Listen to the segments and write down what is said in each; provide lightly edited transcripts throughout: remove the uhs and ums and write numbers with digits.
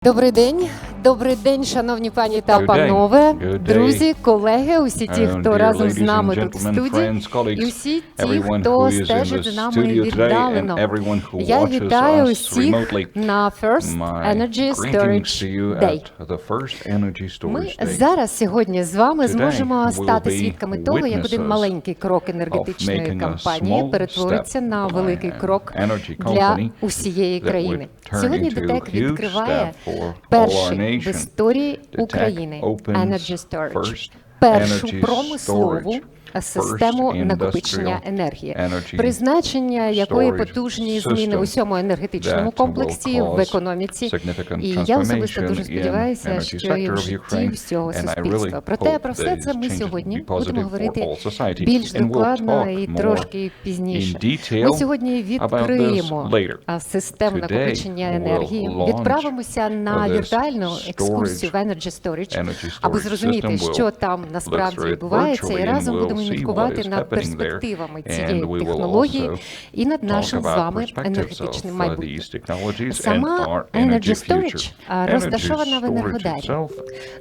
Добрий день, шановні пані та панове, друзі, колеги, усі ті, хто разом з нами тут в студії, і усі ті, хто стежить за нами віддалено. Я вітаю усіх на First Energy Storage Day. Ми зараз сьогодні з вами зможемо стати свідками того, як один маленький крок енергетичної кампанії перетвориться на великий крок для усієї країни. Сьогодні DTEK відкриває перший в історії України Energy Storage, першу промислову систему накопичення енергії, призначення якої потужні зміни у всьому енергетичному комплексі, в економіці, і я особисто дуже сподіваюся, що і в житті всього суспільства. Проте про все це ми сьогодні будемо говорити більш докладно і трошки пізніше. Ми сьогодні відкриємо систему накопичення енергії, відправимося на віртуальну екскурсію в Energy Storage, аби зрозуміти, що там насправді відбувається, і разом будемо міркувати над перспективами цієї технології і над нашим з вами енергетичним майбутнім. Сама Energy Storage розташована в Енергодарі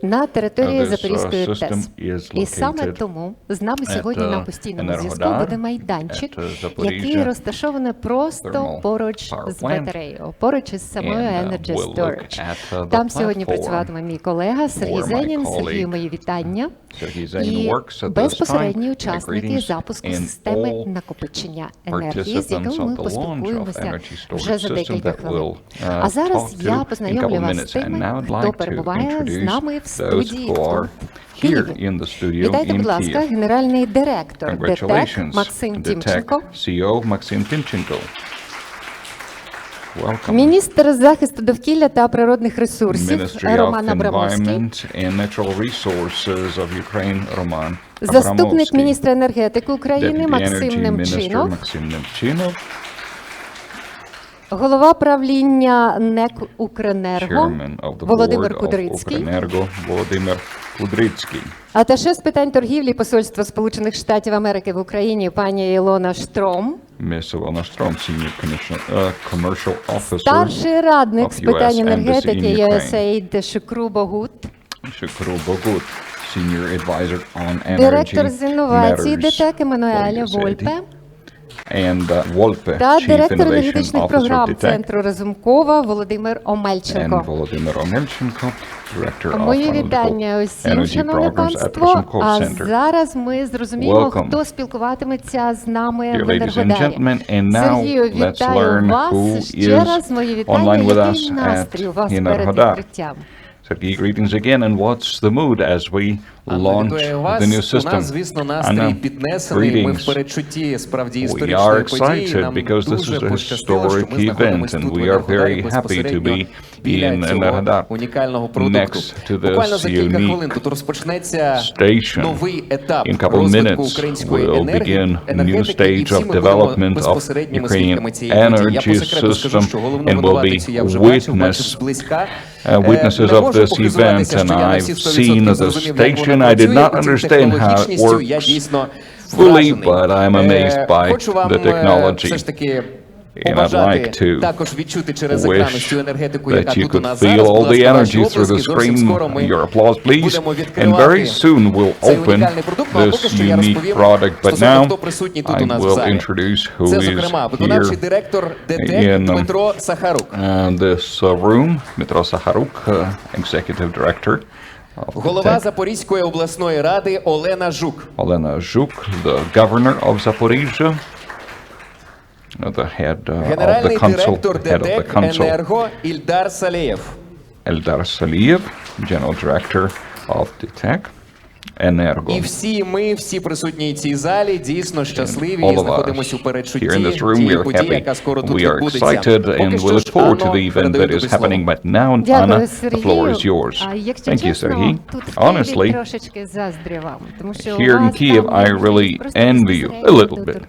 на території Запорізької ТЕС. І саме тому з нами сьогодні на постійному зв'язку буде майданчик, який розташований просто поруч з батареєю, поруч із самою Energy Storage. Там сьогодні працюватиме мій колега Сергій Зенін. Сергію, мої вітання. І безпосередні учасники запуску системи накопичення енергії, з якими ми поспілкуємося вже за декілька хвилин. А зараз я познайомлю вас з тими, хто перебуває з нами в студії в Києві. Вітайте, будь ласка, генеральний директор DTEK Максим Тимченко. CEO Maxim Timchenko. Міністр захисту довкілля та природних ресурсів Роман Абрамовський. Заступник міністра енергетики України Максим Немчинов. Голова правління НЕК «Укренерго» Володимир Кудрицький. Аташе з питань торгівлі Посольства Сполучених Штатів Америки в Україні пані Ілона Штром. Старший радник з питань енергетики USAID Шукру Богут. Директор з інновацій DTEK Еммануеля Вольпе. Та директор енергетичних програм Центру Разумкова Володимир Омельченко. Мої вітання усім, шановне панство. А зараз ми зрозуміємо, хто спілкуватиметься з нами в Енергодарі. Сергію, вітаю вас. Ще раз мої вітання. Який настрій у вас перед відкриттям? Sergey, greetings again, and what's the mood as we launch the new system? У нас, звісно, настрій піднесений. Ми в передчутті справді історичної події. Нам дуже пощастило, що ми знаходимося тут в Енергодарі безпосередньо біля цього унікального продукту. Буквально за кілька хвилин тут розпочнеться новий етап розвитку української енергетики, і всі ми будемо безпосередніми свідками цієї події. Я по секрету скажу, що головну мотивацію я вже бачив зблизька. Witnesses of this event, and I've seen the station. I did not understand how it works fully, but I'm amazed by the technology. And I'd like to wish that you could feel all the energy through the screen. Your applause, please. And very soon we'll open this unique product. But now I will introduce who is here in this room. Dmytro Sakharuk, Executive Director. Голова Запорізької обласної ради Олена Жук. Олена Жук, the Governor of Zaporizhzhya. The head of the council, head of the council. Energo Ildar Saleyev. Eldar Saliyev, General Director of DTEK Energo. І всі ми, всі присутні в цій залі, дійсно щасливі і знаходимося у передчутті тієї події, яка скоро тут відбудеться. We are excited and we look forward to the event that is happening. But now, Anna, the floor is yours. Thank you, Sergey. Honestly, here in Kiev, I really envy you a little bit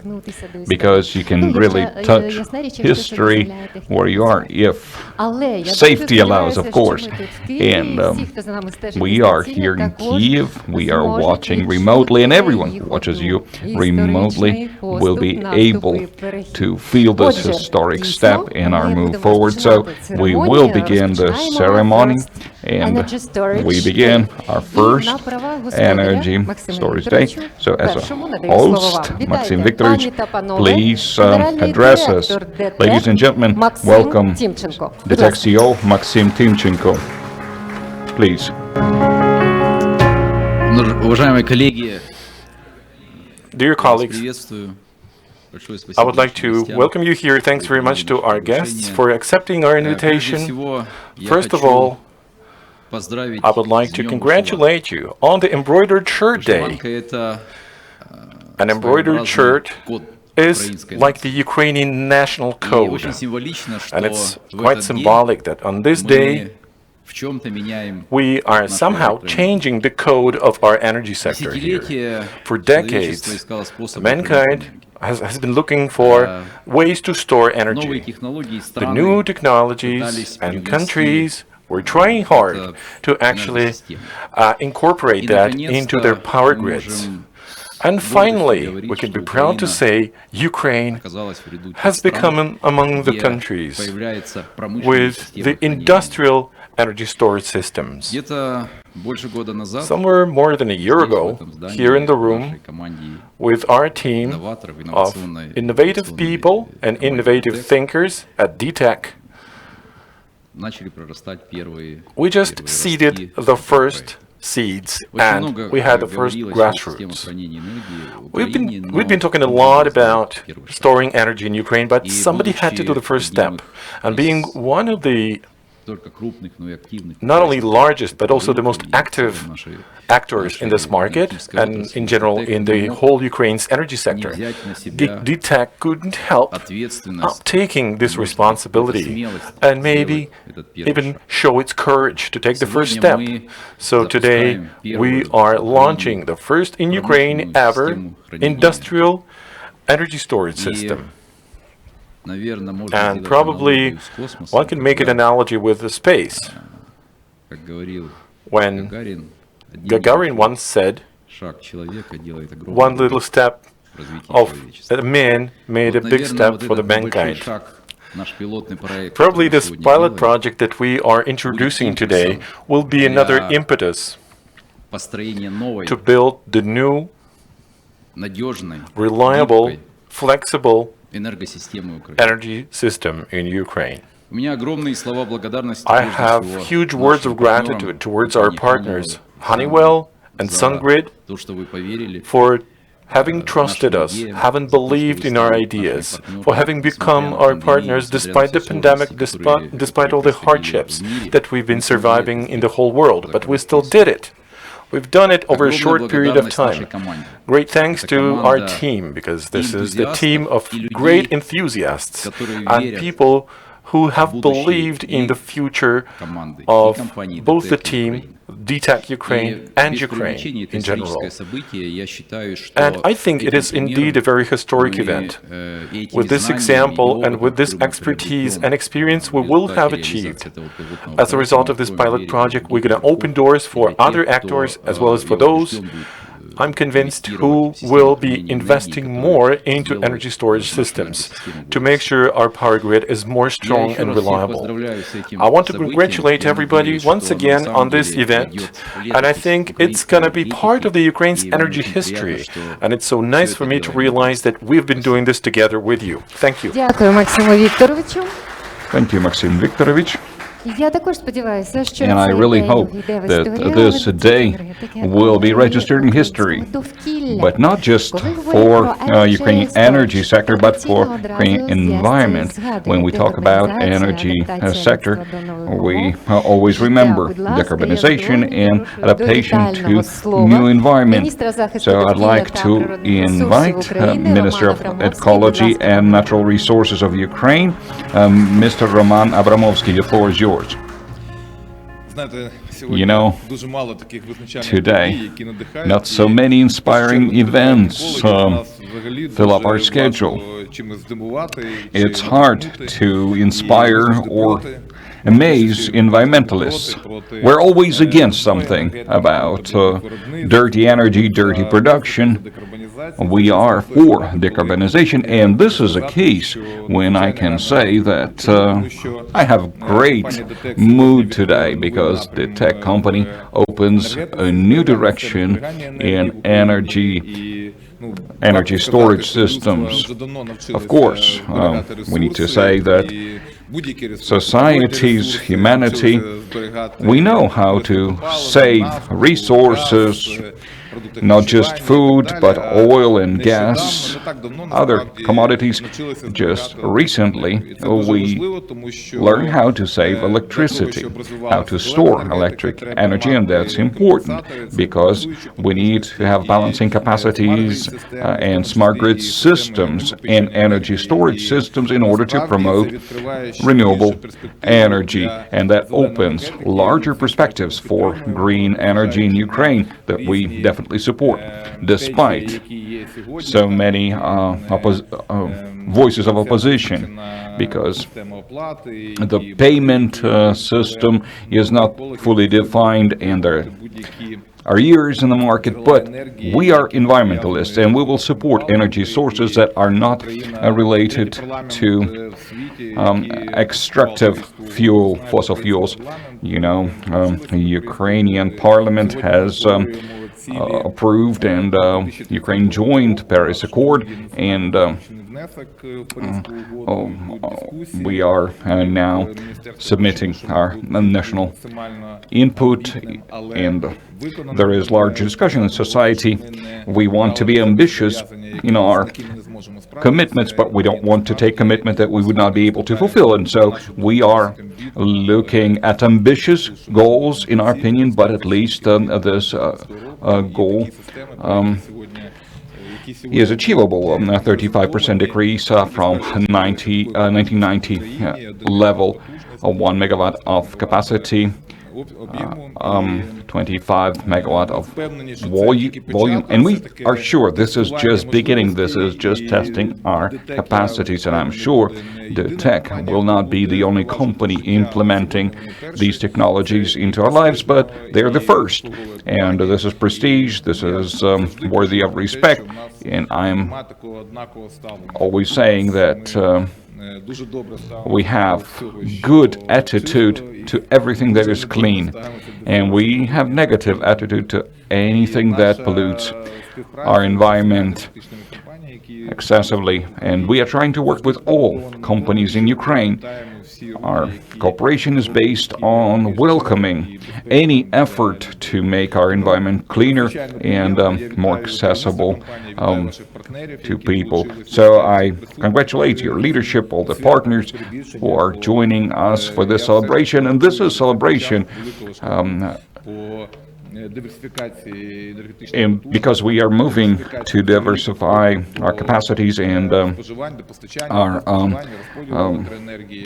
because you can really touch history where you are, if safety allows, of course. And we are here in Kiev. We are are watching remotely, and everyone who watches you remotely will be able to feel this historic step in our move forward. So we will begin the ceremony, and we begin our first Energy Storage Day. So as a host, Maxim Viktorovich, please address us. Ladies and gentlemen, welcome DTEK CEO Maxim Timchenko. Please. Dear colleagues, I would like to welcome you here. Thanks very much to our guests for accepting our invitation. First of all, I would like to congratulate you on the embroidered shirt day. An embroidered shirt is like the Ukrainian national code, and it's quite symbolic that on this day we are somehow changing the code of our energy sector here. For decades, mankind has been looking for ways to store energy. The new technologies and countries were trying hard to actually incorporate that into their power grids. And finally, we can be proud to say Ukraine has become among the countries with the industrial energy storage systems. Somewhere more than a year ago, here in the room, with our team of innovative people and innovative thinkers at DTEK, we just seeded the first seeds, and we had the first grassroots. We've been talking a lot about storing energy in Ukraine, but somebody had to do the first step. And being one of the not only largest, but also the most active actors in this market, and in general in the whole Ukraine's energy sector, DTEK couldn't help taking this responsibility and maybe even show its courage to take the first step. So today we are launching the first in Ukraine ever industrial energy storage system. And probably one can make an analogy with the space. When Gagarin once said, one little step of a man made a big step for the mankind. Probably this pilot project that we are introducing today will be another impetus to build the new, reliable, flexible energy system in Ukraine. I have huge words of gratitude towards our partners, Honeywell and SunGrid, for having trusted us, having believed in our ideas, for having become our partners despite the pandemic, despite all the hardships that we've been surviving in the whole world. But we still did it. We've done it over a short period of time. Great thanks to our team, because this is the team of great enthusiasts and people who have believed in the future of both the team, DTEK Ukraine, and Ukraine in general. And I think it is indeed a very historic event. With this example and with this expertise and experience we will have achieved. As a result of this pilot project, we're going to open doors for other actors as well as for those, I'm convinced, who will be investing more into energy storage systems to make sure our power grid is more strong and reliable. I want to congratulate everybody once again on this event, and I think it's going to be part of the Ukraine's energy history, and it's so nice for me to realize that we've been doing this together with you. Thank you. Thank you, Maxim Viktorovich. And I really hope that this day will be registered in history, but not just for Ukrainian energy sector, but for Ukrainian environment. When we talk about energy sector, we always remember decarbonization and adaptation to new environment. So I'd like to invite Minister of Ecology and Natural Resources of Ukraine, Mr. Roman Abramovsky. The floor is yours. You know, today, not so many inspiring events fill up our schedule. It's hard to inspire or amaze environmentalists. We're always against something about dirty energy, dirty production. We are for decarbonization, and this is a case when I can say that I have great mood today because the tech company opens a new direction in energy storage systems. Of course, we need to say that societies, humanity, we know how to save resources, not just food, but oil and gas, other commodities. Just recently, we learned how to save electricity, how to store electric energy, and that's important because we need to have balancing capacities and smart grid systems and energy storage systems in order to promote renewable energy, and that opens larger perspectives for green energy in Ukraine that we definitely support, despite so many voices of opposition, because the payment system is not fully defined and there are years in the market, but we are environmentalists and we will support energy sources that are not related to extractive fossil fuels. You know, the Ukrainian parliament has approved and Ukraine joined Paris Accord, and we are now submitting our national input, and there is large discussion in society. We want to be ambitious in our commitments, but we don't want to take commitment that we would not be able to fulfill. And so we are looking at ambitious goals, in our opinion, but at least this goal is achievable. A 35% decrease from 1990 level, 1 megawatt of capacity, 25 megawatt of volume, and we are sure this is just beginning, this is just testing our capacities, and I'm sure DTEK will not be the only company implementing these technologies into our lives, but they're the first, and this is prestige, this is worthy of respect, and I'm always saying that we have good attitude to everything that is clean, and we have negative attitude to anything that pollutes our environment excessively. And we are trying to work with all companies in Ukraine. Our cooperation is based on welcoming any effort to make our environment cleaner and more accessible to people. So I congratulate your leadership, all the partners who are joining us for this celebration. And this is a celebration and because we are moving to diversify our capacities and our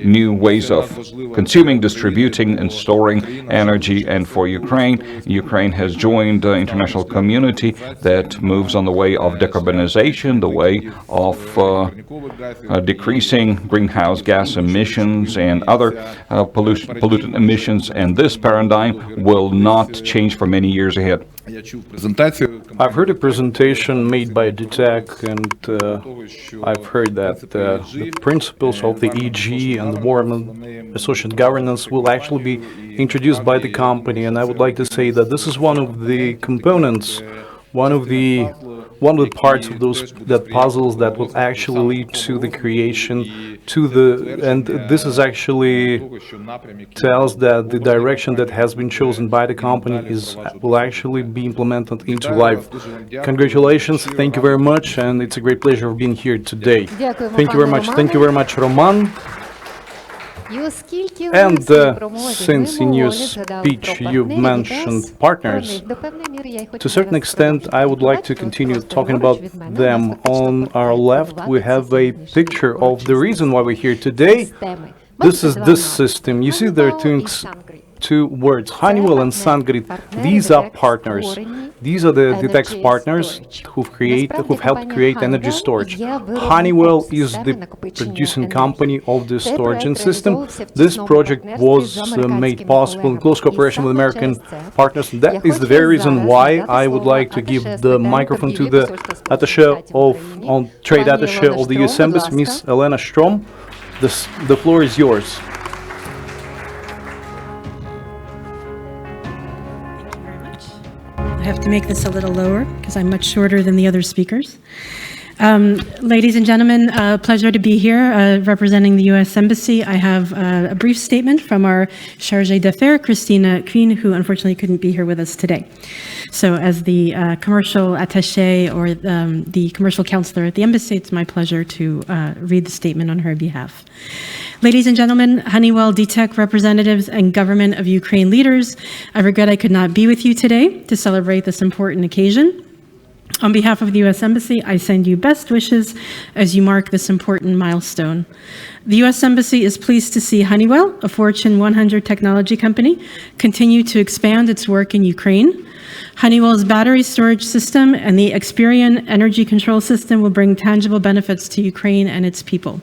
new ways of consuming, distributing, and storing energy. And for Ukraine, Ukraine has joined the international community that moves on the way of decarbonization, the way of decreasing greenhouse gas emissions and other pollutant emissions. And this paradigm will not change for many years ahead. I've heard a presentation made by DTEK, and I've heard that the principles of the EG and the warm associated governance will actually be introduced by the company. And I would like to say that this is one of the components, one of the parts of that puzzles that will actually lead to the creation and this is actually tells that the direction that has been chosen by the company will actually be implemented into life. Congratulations, thank you very much, and it's a great pleasure of being here today. Thank you very much, Roman. And since in your speech you mentioned partners, to a certain extent I would like to continue talking about them. On our left we have a picture of the reason why we're here today. This is this system. You see there are two words, Honeywell and SunGrid. These are partners. These are the DTEK's partners who've helped create energy storage. Honeywell is the producing company of the storage system. This project was made possible in close cooperation with American partners. That is the very reason why I would like to give the microphone to the trade attaché of the US Embassy, Ms. Elena Strom. The floor is yours. I have to make this a little lower because I'm much shorter than the other speakers. Ladies and gentlemen, pleasure to be here representing the U.S. Embassy. I have a brief statement from our chargée d'affaires, Christina Queen, who unfortunately couldn't be here with us today. So as the commercial attaché or the commercial counselor at the Embassy, it's my pleasure to read the statement on her behalf. Ladies and gentlemen, Honeywell, DTEK representatives, and government of Ukraine leaders, I regret I could not be with you today to celebrate this important occasion. On behalf of the U.S. Embassy, I send you best wishes as you mark this important milestone. The U.S. Embassy is pleased to see Honeywell, a Fortune 100 technology company, continue to expand its work in Ukraine. Honeywell's battery storage system and the Experian energy control system will bring tangible benefits to Ukraine and its people.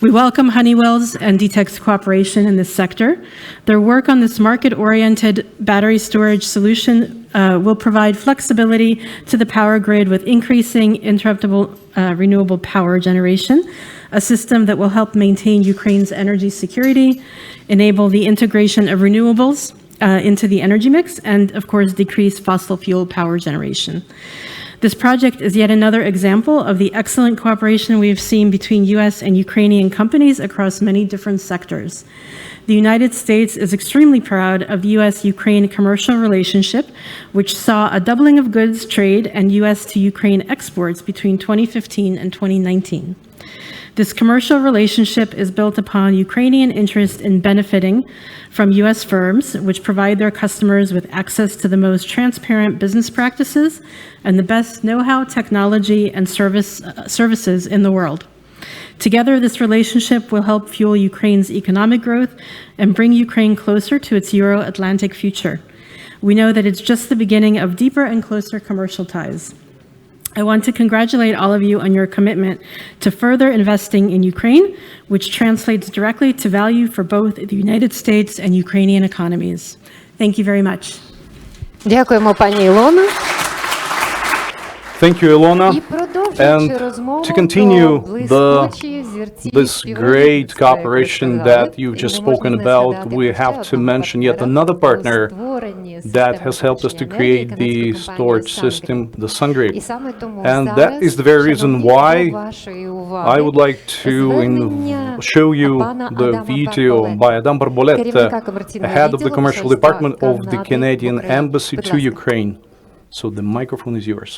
We welcome Honeywell's and DTEK's cooperation in this sector. Their work on this market-oriented battery storage solution will provide flexibility to the power grid with increasing interruptible renewable power generation, a system that will help maintain Ukraine's energy security, enable the integration of renewables into the energy mix, and of course decrease fossil fuel power generation. This project is yet another example of the excellent cooperation we have seen between U.S. and Ukrainian companies across many different sectors. The United States is extremely proud of the U.S.-Ukraine commercial relationship, which saw a doubling of goods trade and U.S. to Ukraine exports between 2015 and 2019. This commercial relationship is built upon Ukrainian interest in benefiting from U.S. firms, which provide their customers with access to the most transparent business practices and the best know-how, technology, and services in the world. Together, this relationship will help fuel Ukraine's economic growth and bring Ukraine closer to its Euro-Atlantic future. We know that it's just the beginning of deeper and closer commercial ties. I want to congratulate all of you on your commitment to further investing in Ukraine, which translates directly to value for both the United States and Ukrainian economies. Thank you very much. Дякуємо, пані Ілона. Thank you, Ilona. And to continue this great cooperation that you've just spoken about, we have to mention yet another partner that has helped us to create the storage system, the SunGrid. And that is the very reason why I would like to show you the video by Adam Barboletta, head of the commercial department of the Canadian Embassy to Ukraine. So the microphone is yours.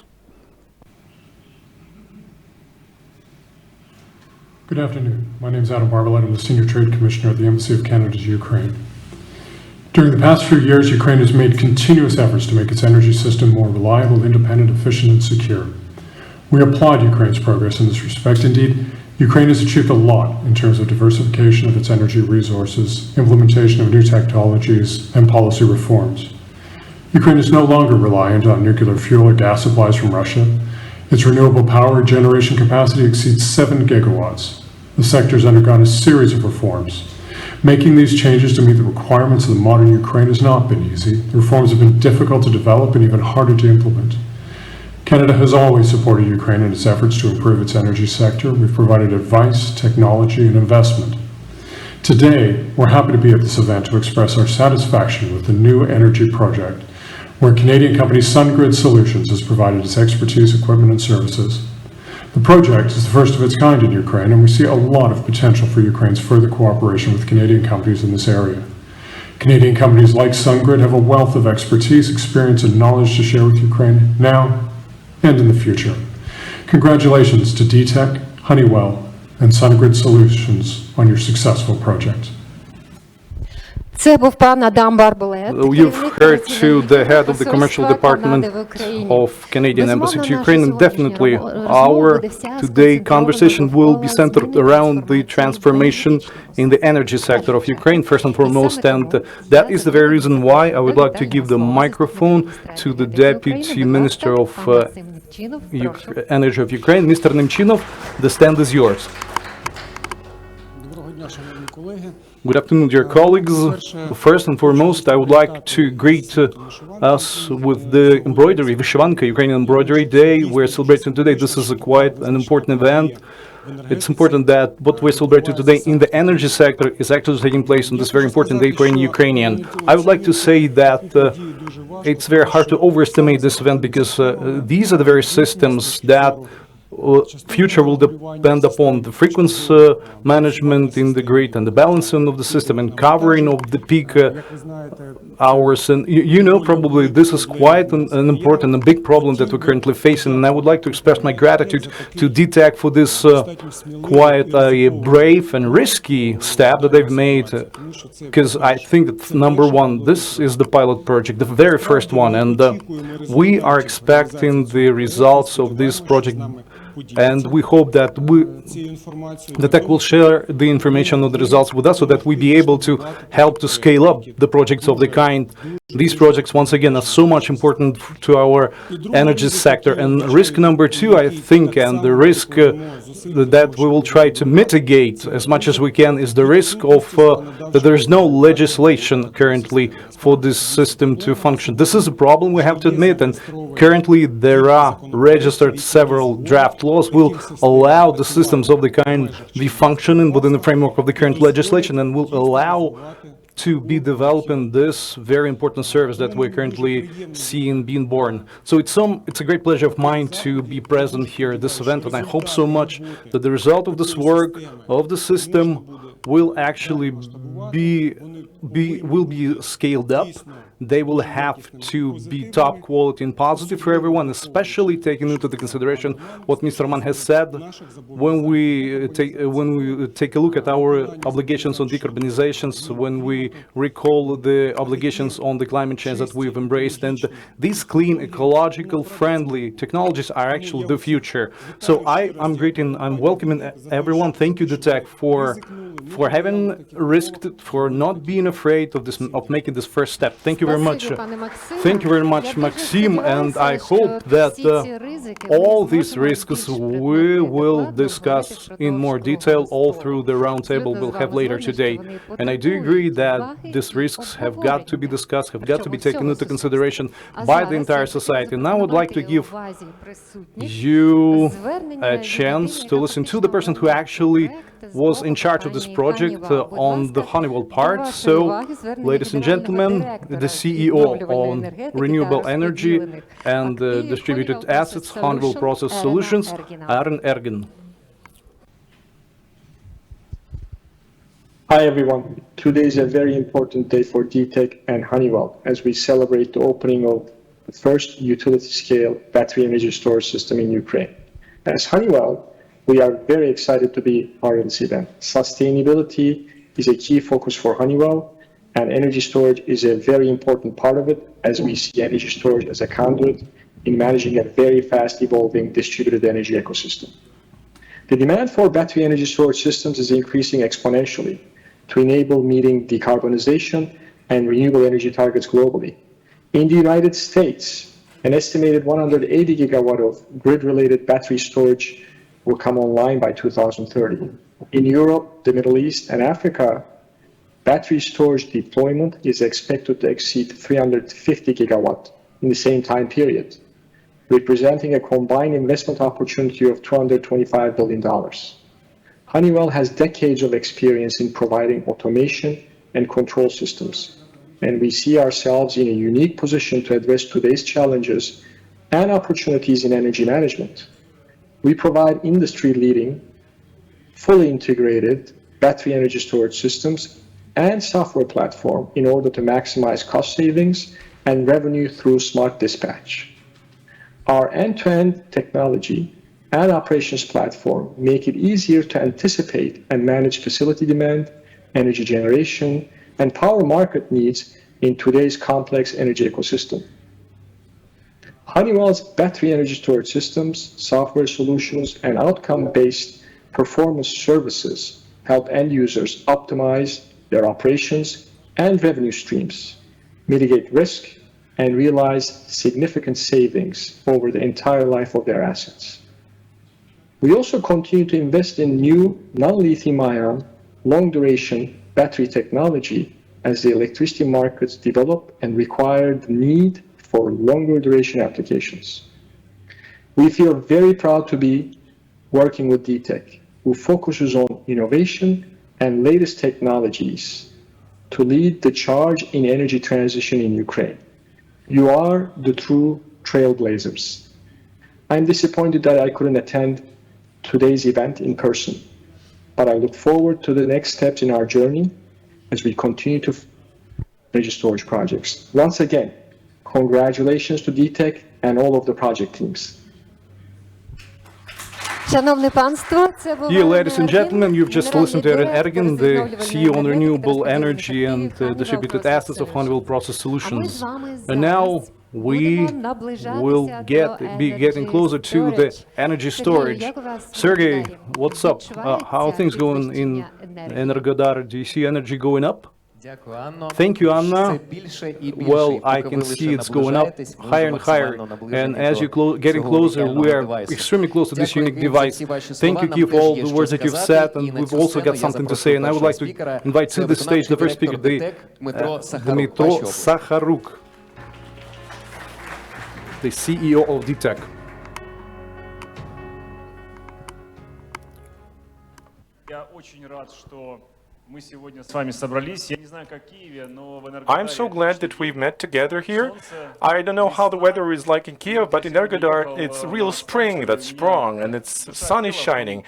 Good afternoon. My name is Adam Barboletta. I'm the Senior Trade Commissioner at the Embassy of Canada to Ukraine. During the past few years, Ukraine has made continuous efforts to make its energy system more reliable, independent, efficient, and secure. We applaud Ukraine's progress in this respect. Indeed, Ukraine has achieved a lot in terms of diversification of its energy resources, implementation of new technologies, and policy reforms. Ukraine is no longer reliant on nuclear fuel or gas supplies from Russia. Its renewable power generation capacity exceeds 7 gigawatts. The sector has undergone a series of reforms. Making these changes to meet the requirements of the modern Ukraine has not been easy. The reforms have been difficult to develop and even harder to implement. Canada has always supported Ukraine in its efforts to improve its energy sector. We've provided advice, technology, and investment. Today, we're happy to be at this event to express our satisfaction with the new energy project, where Canadian company SunGrid Solutions has provided its expertise, equipment, and services. The project is the first of its kind in Ukraine, and we see a lot of potential for Ukraine's further cooperation with Canadian companies in this area. Canadian companies like SunGrid have a wealth of expertise, experience, and knowledge to share with Ukraine now and in the future. Congratulations to DTEK, Honeywell, and SunGrid Solutions on your successful project. You've heard to the head of the commercial department of Canadian Embassy to Ukraine, and definitely our today conversation will be centered around the transformation in the energy sector of Ukraine, first and foremost, and that is the very reason why I would like to give the microphone to the Deputy Minister of Energy of Ukraine, Mr. Nemchinov. The stand is yours. Good afternoon, dear colleagues. First and foremost, I would like to greet us with the embroidery, Vyshivanka, Ukrainian Embroidery Day. We're celebrating today. This is quite an important event. It's important that what we're celebrating today in the energy sector is actually taking place on this very important day for any Ukrainian. I would like to say that it's very hard to overestimate this event because these are the very systems that future will depend upon the frequency management in the grid and the balancing of the system and covering of the peak hours. And you know, probably this is quite an important and big problem that we're currently facing. And I would like to express my gratitude to DTEK for this quite brave and risky step that they've made, because I think that number one, this is the pilot project, the very first one, and we are expecting the results of this project. And we hope that the tech will share the information of the results with us so that we be able to help to scale up the projects of the kind. These projects, once again, are so much important to our energy sector. And risk number two, I think, and the risk that we will try to mitigate as much as we can is the risk of that there is no legislation currently for this system to function. This is a problem, we have to admit, and currently there are registered several draft laws will allow the systems of the kind be functioning within the framework of the current legislation and will allow to be developing this very important service that we're currently seeing being born. So it's a great pleasure of mine to be present here at this event, and I hope so much that the result of this work of the system will actually will be scaled up. They will have to be top quality and positive for everyone, especially taking into the consideration what Mr. Mann has said when we take a look at our obligations on decarbonizations, when we recall the obligations on the climate change that we've embraced, and these clean, ecological, friendly technologies are actually the future. So I'm welcoming everyone. Thank you, DTEK, for having risked, for not being afraid of making this first step. Thank you very much. Thank you very much, Maxim, and I hope that all these risks we will discuss in more detail all through the roundtable we'll have later today. And I do agree that these risks have got to be discussed, have got to be taken into consideration by the entire society. Now I would like to give you a chance to listen to the person who actually was in charge of this project on the Honeywell part. So, ladies and gentlemen, the CEO on renewable energy and distributed assets, Honeywell Process Solutions, Aaron Ergen. Hi everyone. Today is a very important day for DTEK and Honeywell as we celebrate the opening of the first utility-scale battery energy storage system in Ukraine. As Honeywell, we are very excited to be part of this event. Sustainability is a key focus for Honeywell, and energy storage is a very important part of it, as we see energy storage as a conduit in managing a very fast evolving distributed energy ecosystem. The demand for battery energy storage systems is increasing exponentially to enable meeting decarbonization and renewable energy targets globally. In the United States, an estimated 180 gigawatt of grid-related battery storage will come online by 2030. In Europe, the Middle East, and Africa, battery storage deployment is expected to exceed 350 gigawatt in the same time period, representing a combined investment opportunity of $225 billion. Honeywell has decades of experience in providing automation and control systems, and we see ourselves in a unique position to address today's challenges and opportunities in energy management. We provide industry-leading, fully integrated battery energy storage systems and software platform in order to maximize cost savings and revenue through smart dispatch. Our end-to-end technology and operations platform make it easier to anticipate and manage facility demand, energy generation, and power market needs in today's complex energy ecosystem. Honeywell's battery energy storage systems, software solutions, and outcome-based performance services help end users optimize their operations and revenue streams, mitigate risk, and realize significant savings over the entire life of their assets. We also continue to invest in new non-lithium-ion, long-duration battery technology as the electricity markets develop and require the need for longer duration applications. We feel very proud to be working with DTEK, who focuses on innovation and latest technologies to lead the charge in energy transition in Ukraine. You are the true trailblazers. I'm disappointed that I couldn't attend today's event in person, but I look forward to the next steps in our journey as we continue to energy storage projects. Once again, congratulations to DTEK and all of the project teams. Dear ladies and gentlemen, you've just listened to Erin Ergin, the CEO on renewable energy and distributed assets of Honeywell Process Solutions. And now we will be getting closer to the energy storage. Sergey, what's up? How are things going in Energodar? Do you see energy going up? Thank you, Anna. Well, I can see it's going up higher and higher, and as you're getting closer, we are extremely close to this unique device. Thank you, Kiev, for all the words that you've said, and we've also got something to say, and I would like to invite to the stage the first speaker, Dmytro Sakharuk, the CEO of DTEK. I'm so glad that we've met together here. I don't know how the weather is like in Kiev, but in Energodar it's real spring that's sprung and the sun is shining.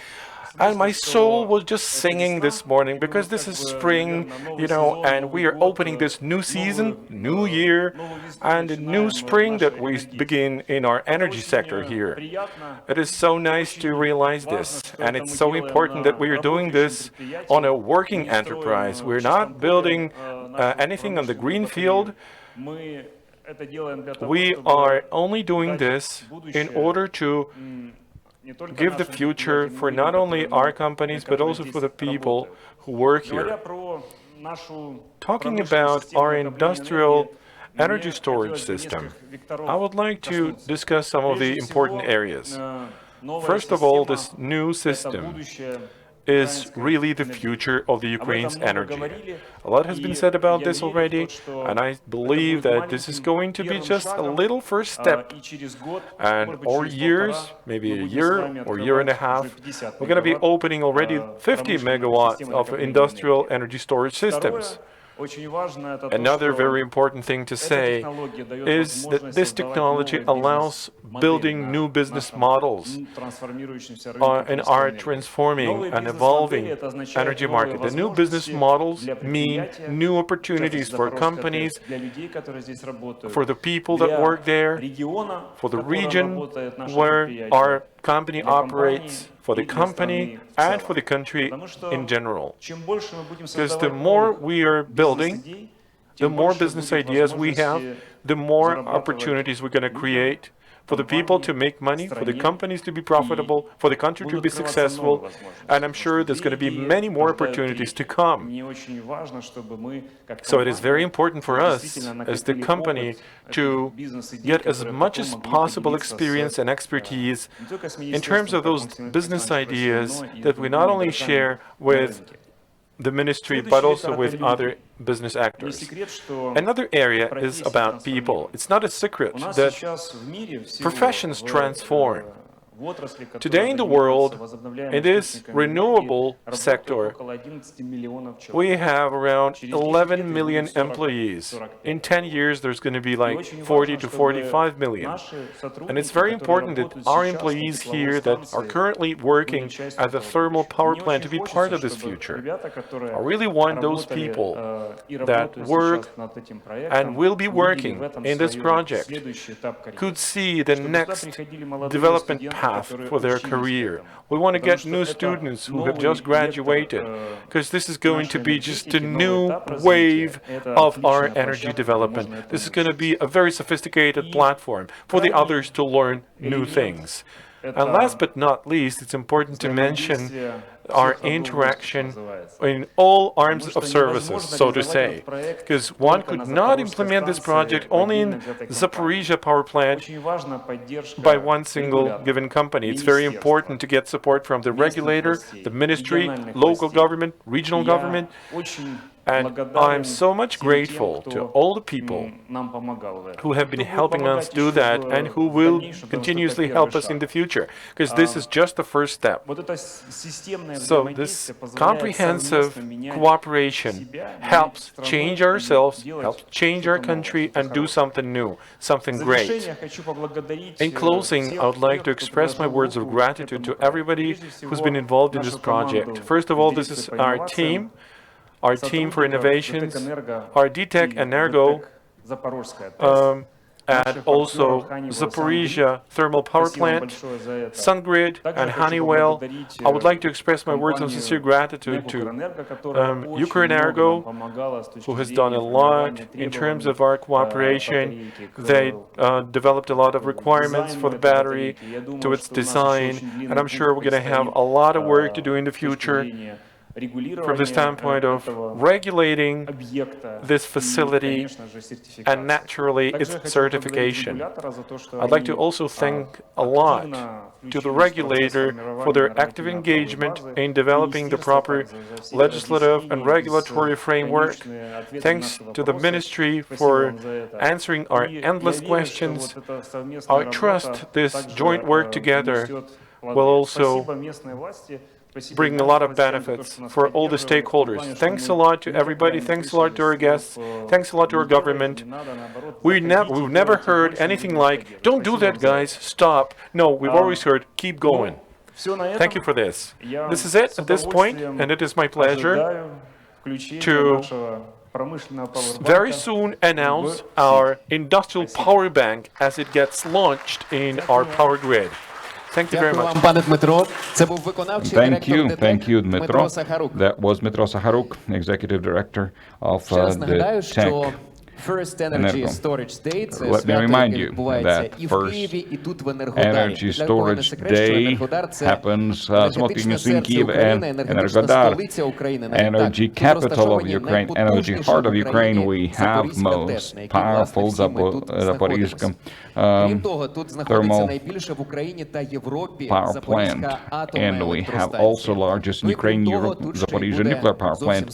And my soul was just singing this morning because this is spring, you know, and we are opening this new season, new year, and a new spring that we begin in our energy sector here. It is so nice to realize this, and it's so important that we are doing this on a working enterprise. We're not building anything on the green field. We are only doing this in order to give the future for not only our companies, but also for the people who work here. Talking about our industrial energy storage system, I would like to discuss some of the important areas. First of all, this new system is really the future of the Ukraine's energy. A lot has been said about this already, and I believe that this is going to be just a little first step. And over years, maybe a year or year and a half, we're going to be opening already 50 megawatts of industrial energy storage systems. Another very important thing to say is that this technology allows building new business models in our transforming and evolving energy market. The new business models mean new opportunities for companies, for the people that work there, for the region where our company operates, for the company and for the country in general. Because the more we are building, the more business ideas we have, the more opportunities we're going to create for the people to make money, for the companies to be profitable, for the country to be successful, and I'm sure there's going to be many more opportunities to come. So it is very important for us as the company to get as much as possible experience and expertise in terms of those business ideas that we not only share with the ministry, but also with other business actors. Another area is about people. It's not a secret that professions transform. Today in the world, in this renewable sector, we have around 11 million employees. In 10 years, there's going to be like 40 to 45 million. And it's very important that our employees here that are currently working at the thermal power plant to be part of this future. I really want those people that work and will be working in this project could see the next development path path for their career. We want to get new students who have just graduated, because this is going to be just a new wave of our energy development. This is going to be a very sophisticated platform for the others to learn new things. And last but not least, it's important to mention our interaction in all arms of services, so to say, because one could not implement this project only in Zaporizhzhya Power Plant by one single given company. It's very important to get support from the regulator, the ministry, local government, regional government. And I'm so much grateful to all the people who have been helping us do that and who will continuously help us in the future, because this is just the first step. So this comprehensive cooperation helps change ourselves, helps change our country and do something new, something great. In closing, I would like to express my words of gratitude to everybody who's been involved in this project. First of all, this is our team for innovations, our DTEK Energo, and also Zaporizhzhya Thermal Power Plant, SunGrid, and Honeywell. I would like to express my words of sincere gratitude to Energo, who has done a lot in terms of our cooperation. They developed a lot of requirements for the battery, to its design, and I'm sure we're going to have a lot of work to do in the future from the standpoint of regulating this facility and naturally its certification. I'd like to also thank a lot to the regulator for their active engagement in developing the proper legislative and regulatory framework. Thanks to the ministry for answering our endless questions. I trust this joint work together will also bring a lot of benefits for all the stakeholders. Thanks a lot to everybody. Thanks a lot to our guests. Thanks a lot to our government. We've never heard anything like, "Don't do that, guys. Stop." No, we've always heard, "Keep going." Thank you for this. This is it at this point, and it is my pleasure to very soon announce our industrial power bank as it gets launched in our power grid. Thank you very much. Thank you, Dmitro. That was Dmitro Saharuk, Executive Director of DTEK Energo. Let me remind you that first Energy Storage Day happens simultaneously in Kyiv and Energodar, energy capital of Ukraine, energy heart of Ukraine. We have most powerful Zaporizhzhya thermal power plant, and we have also largest in Ukraine, Zaporizhzhya nuclear power plant,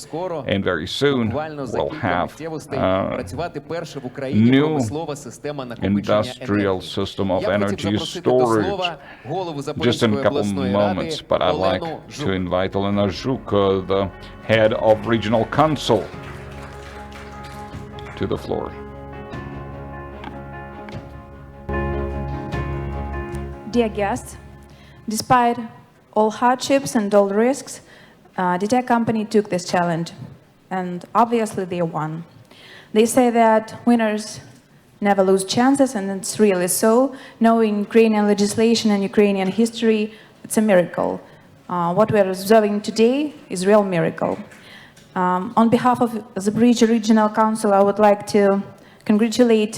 and very soon we'll have new industrial system of energy storage. Just in a couple of moments, but I'd like to invite Elena Zhuk, the head of Regional Council, to the floor. Dear guests, despite all hardships and all risks, DTEK company took this challenge, and obviously they won. They say that winners never lose chances, and it's really so. Knowing Ukrainian legislation and Ukrainian history, it's a miracle. What we're observing today is a real miracle. On behalf of the Zaporizhzhya Regional Council, I would like to congratulate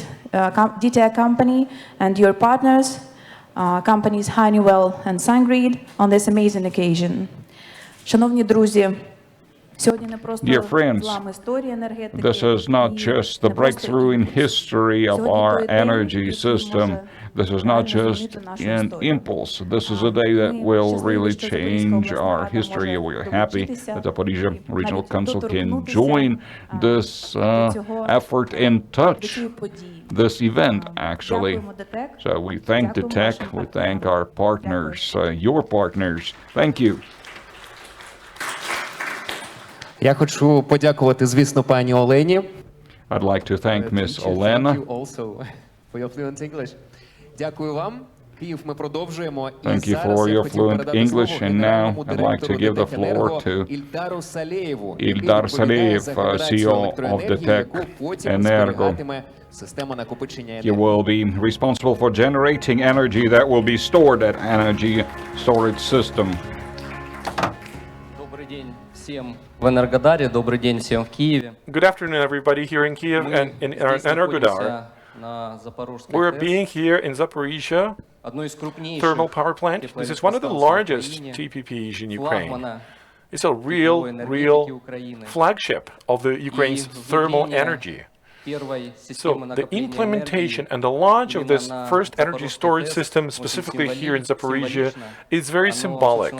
DTEK company and your partners, companies Honeywell and SunGrid, on this amazing occasion. Шановні друзі, Dear friends, this is not just the breakthrough in history of our energy system. This is not just an impulse. This is a day that will really change our history. We are happy that the Zaporizhzhya Regional Council can join this effort and touch this event, actually. So we thank DTEK, we thank our partners, your partners. Thank you. Я хочу подякувати, звісно, пані Олені. I'd like to thank Miss Olena. Thank you also for your fluent English. Дякую вам. Thank you for your fluent English, and now I'd like to give the floor to Ildar Saleev, CEO of DTEK Energo. He will be responsible for generating energy that will be stored at energy storage system. Good afternoon, everybody here in Kiev and in Energodar. We're being here in Zaporizhzhya Thermal Power Plant. This is one of the largest TPPs in Ukraine. It's a real flagship of the Ukraine's thermal energy. So the implementation and the launch of this first energy storage system, specifically here in Zaporizhzhya, is very symbolic.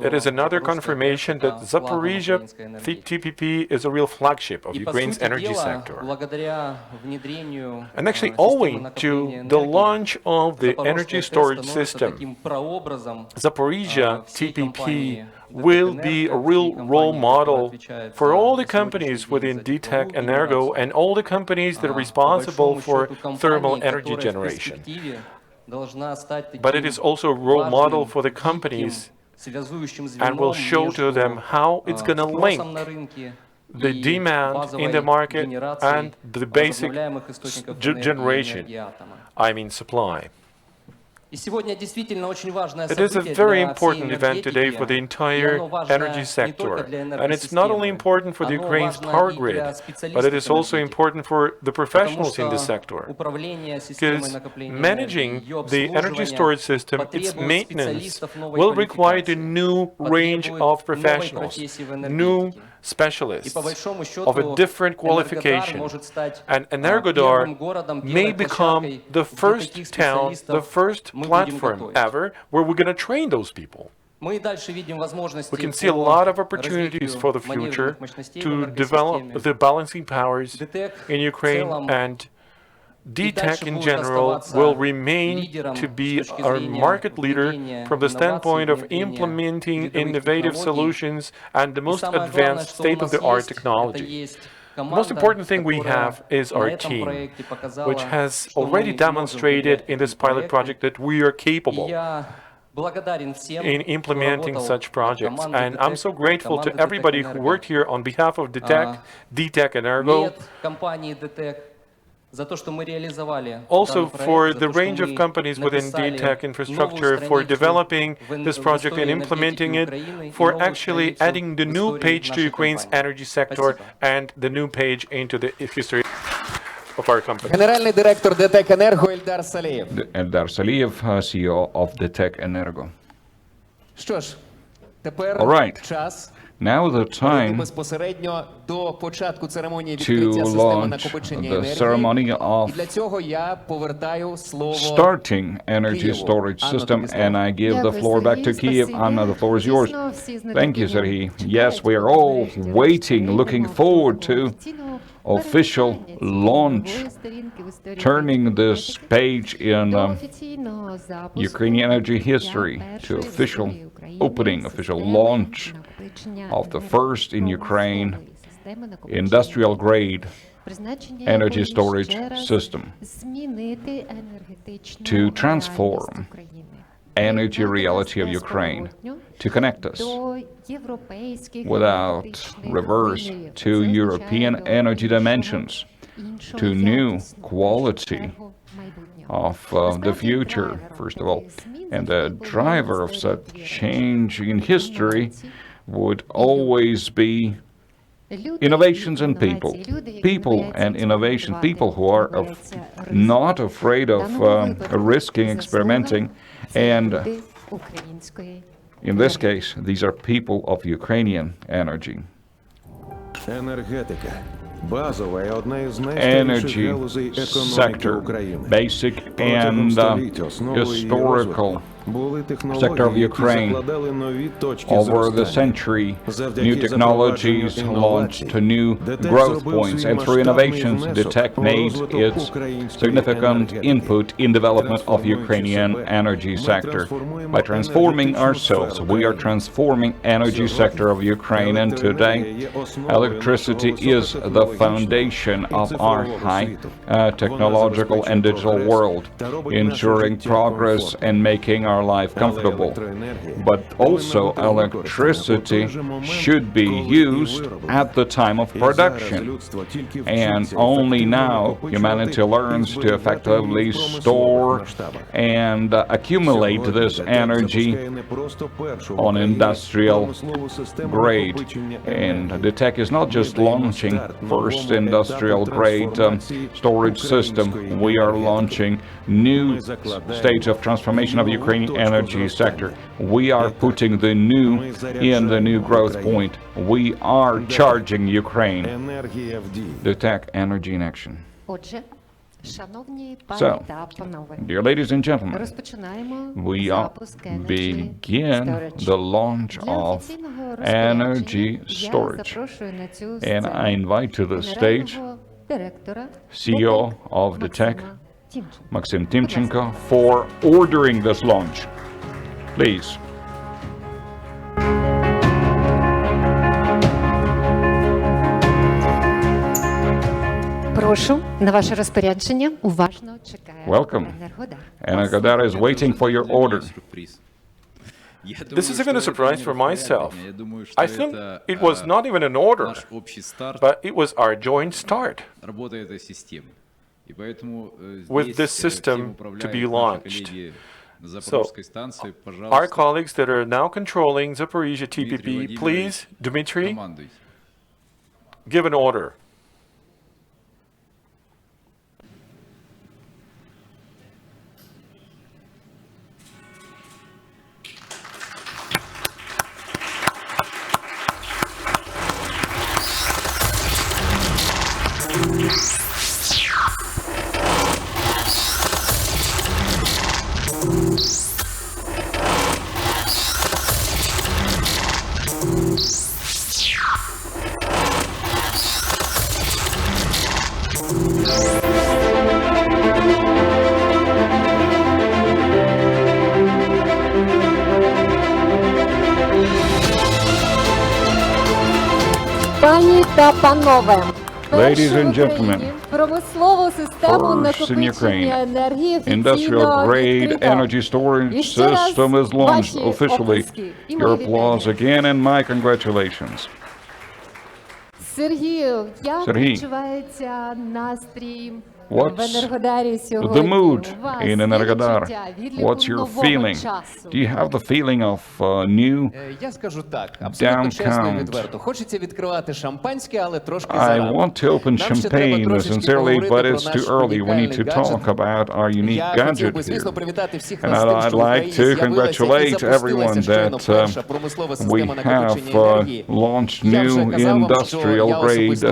It is another confirmation that Zaporizhzhya TPP is a real flagship of Ukraine's energy sector. And actually, owing to the launch of the energy storage system, Zaporizhzhya TPP will be a real role model for all the companies within DTEK Energo and all the companies that are responsible for thermal energy generation. But it is also a role model for the companies and will show to them how it's going to link the demand in the market and the basic generation, I mean supply. It is a very important event today for the entire energy sector, and it's not only important for the Ukraine's power grid, but it is also important for the professionals in the sector, because managing the energy storage system, its maintenance, will require a new range of professionals, new specialists of a different qualification, and Energodar may become the first town, the first platform ever where we're going to train those people. We can see a lot of opportunities for the future to develop the balancing powers in Ukraine, and DTEK in general will remain to be our market leader from the standpoint of implementing innovative solutions and the most advanced state-of-the-art technology. The most important thing we have is our team, which has already demonstrated in this pilot project that we are capable in implementing such projects. And I'm so grateful to everybody who worked here on behalf of DTEK Energo, also for the range of companies within DTEK infrastructure for developing this project and implementing it, for actually adding the new page to Ukraine's energy sector and the new page into the history of our company. Генеральний директор ДТЕК Енерго Ільдар Салієв. Ildar Saleev, CEO of DTEK Energo. Що ж, тепер час Now the time безпосередньо до початку церемонії to відкриття системи launch накопичення the енергії. ceremony І of для цього я повертаю слово starting energy storage system, and I give the floor back to Kiev. Anna, the floor is yours. Thank you, Serhiy. Yes, we are all waiting, looking forward to official launch, turning this page in Ukrainian energy history to official opening, official launch of the first in Ukraine industrial-grade energy storage system to transform energy reality of Ukraine, to connect us without reverse to European energy dimensions, to new quality of the future, first of all. And the driver of such change in history would always be innovations and people. People and innovation, people who are not afraid of risking, experimenting, and in this case, these are people of Ukrainian energy. Energy sector, basic and historical sector of Ukraine. Over the century, new technologies launched to new growth points, and through innovations, DTEK made its significant input in development of Ukrainian energy sector. By transforming ourselves, we are transforming energy sector of Ukraine, and today, electricity is the foundation of our high technological and digital world, ensuring progress and making our life comfortable. But also electricity should be used at the time of production. And only now humanity learns to effectively store and accumulate this energy on industrial grade. And DTEK is not just launching first industrial grade storage system. We are launching new stage of transformation of Ukrainian energy sector. We are putting the new in the new growth point. We are charging Ukraine. DTEK Energy in Action. So, dear ladies and gentlemen, we begin the launch of energy storage. And I invite to the stage CEO of DTEK, Maxim Timchenko, for ordering this launch. Please. Прошу, на ваше розпорядження уважно чекає Energodar. Energodar is waiting for your order. This is even a surprise for myself. I think it was not even an order, but it was our joint start with this system to be launched. So, our colleagues that are now controlling Zaporizhzhya TPP, please, Dmitry, give an order. Пані та панове, Ladies and gentlemen, промислову систему накопичення енергії industrial grade energy storage system is launched officially. Your applause again and my congratulations. Сергію, як відчувається настрій What's the mood in Energodar? What's your feeling? Do you have the feeling of new downcount? I want to open champagne sincerely, but it's too early. We need to talk about our unique gadget here. And I'd like to congratulate everyone that we have launched new industrial grade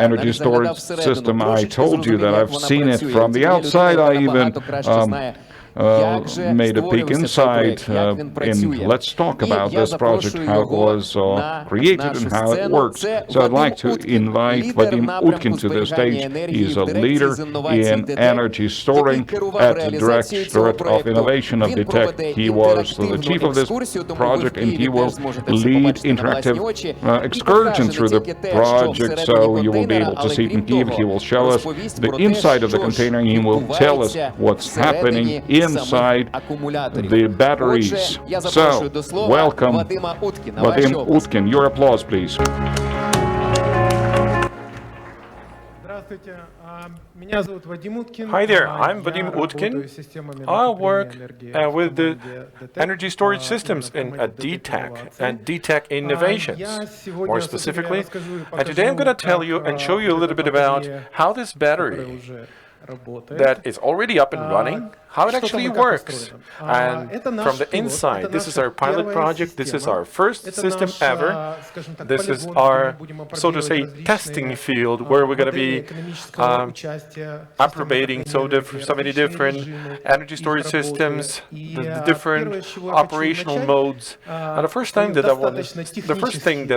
energy storage system. I told you that I've seen it from the outside. I even made a peek inside, and let's talk about this project, how it was created and how it works. So I'd like to invite Vadim Utkin to the stage. He's a leader in energy storing at the Directorate of Innovation of DTEK. He was the chief of this project, and he will lead interactive excursion through the project, so you will be able to see it in Kyiv. He will show us the inside of the container, and he will tell us what's happening inside the batteries. So, welcome, Vadim Utkin. Your applause, please. Hi there, I'm Vadim Utkin. I work with the energy storage systems in DTEK and DTEK Innovations, more specifically. And today I'm going to tell you and show you a little bit about how this battery that is already up and running, how it actually works. And from the inside, this is our pilot project, this is our first system ever, this is our, so to say, testing field where we're going to be approbating so many different energy storage systems, the different operational modes. And the first thing that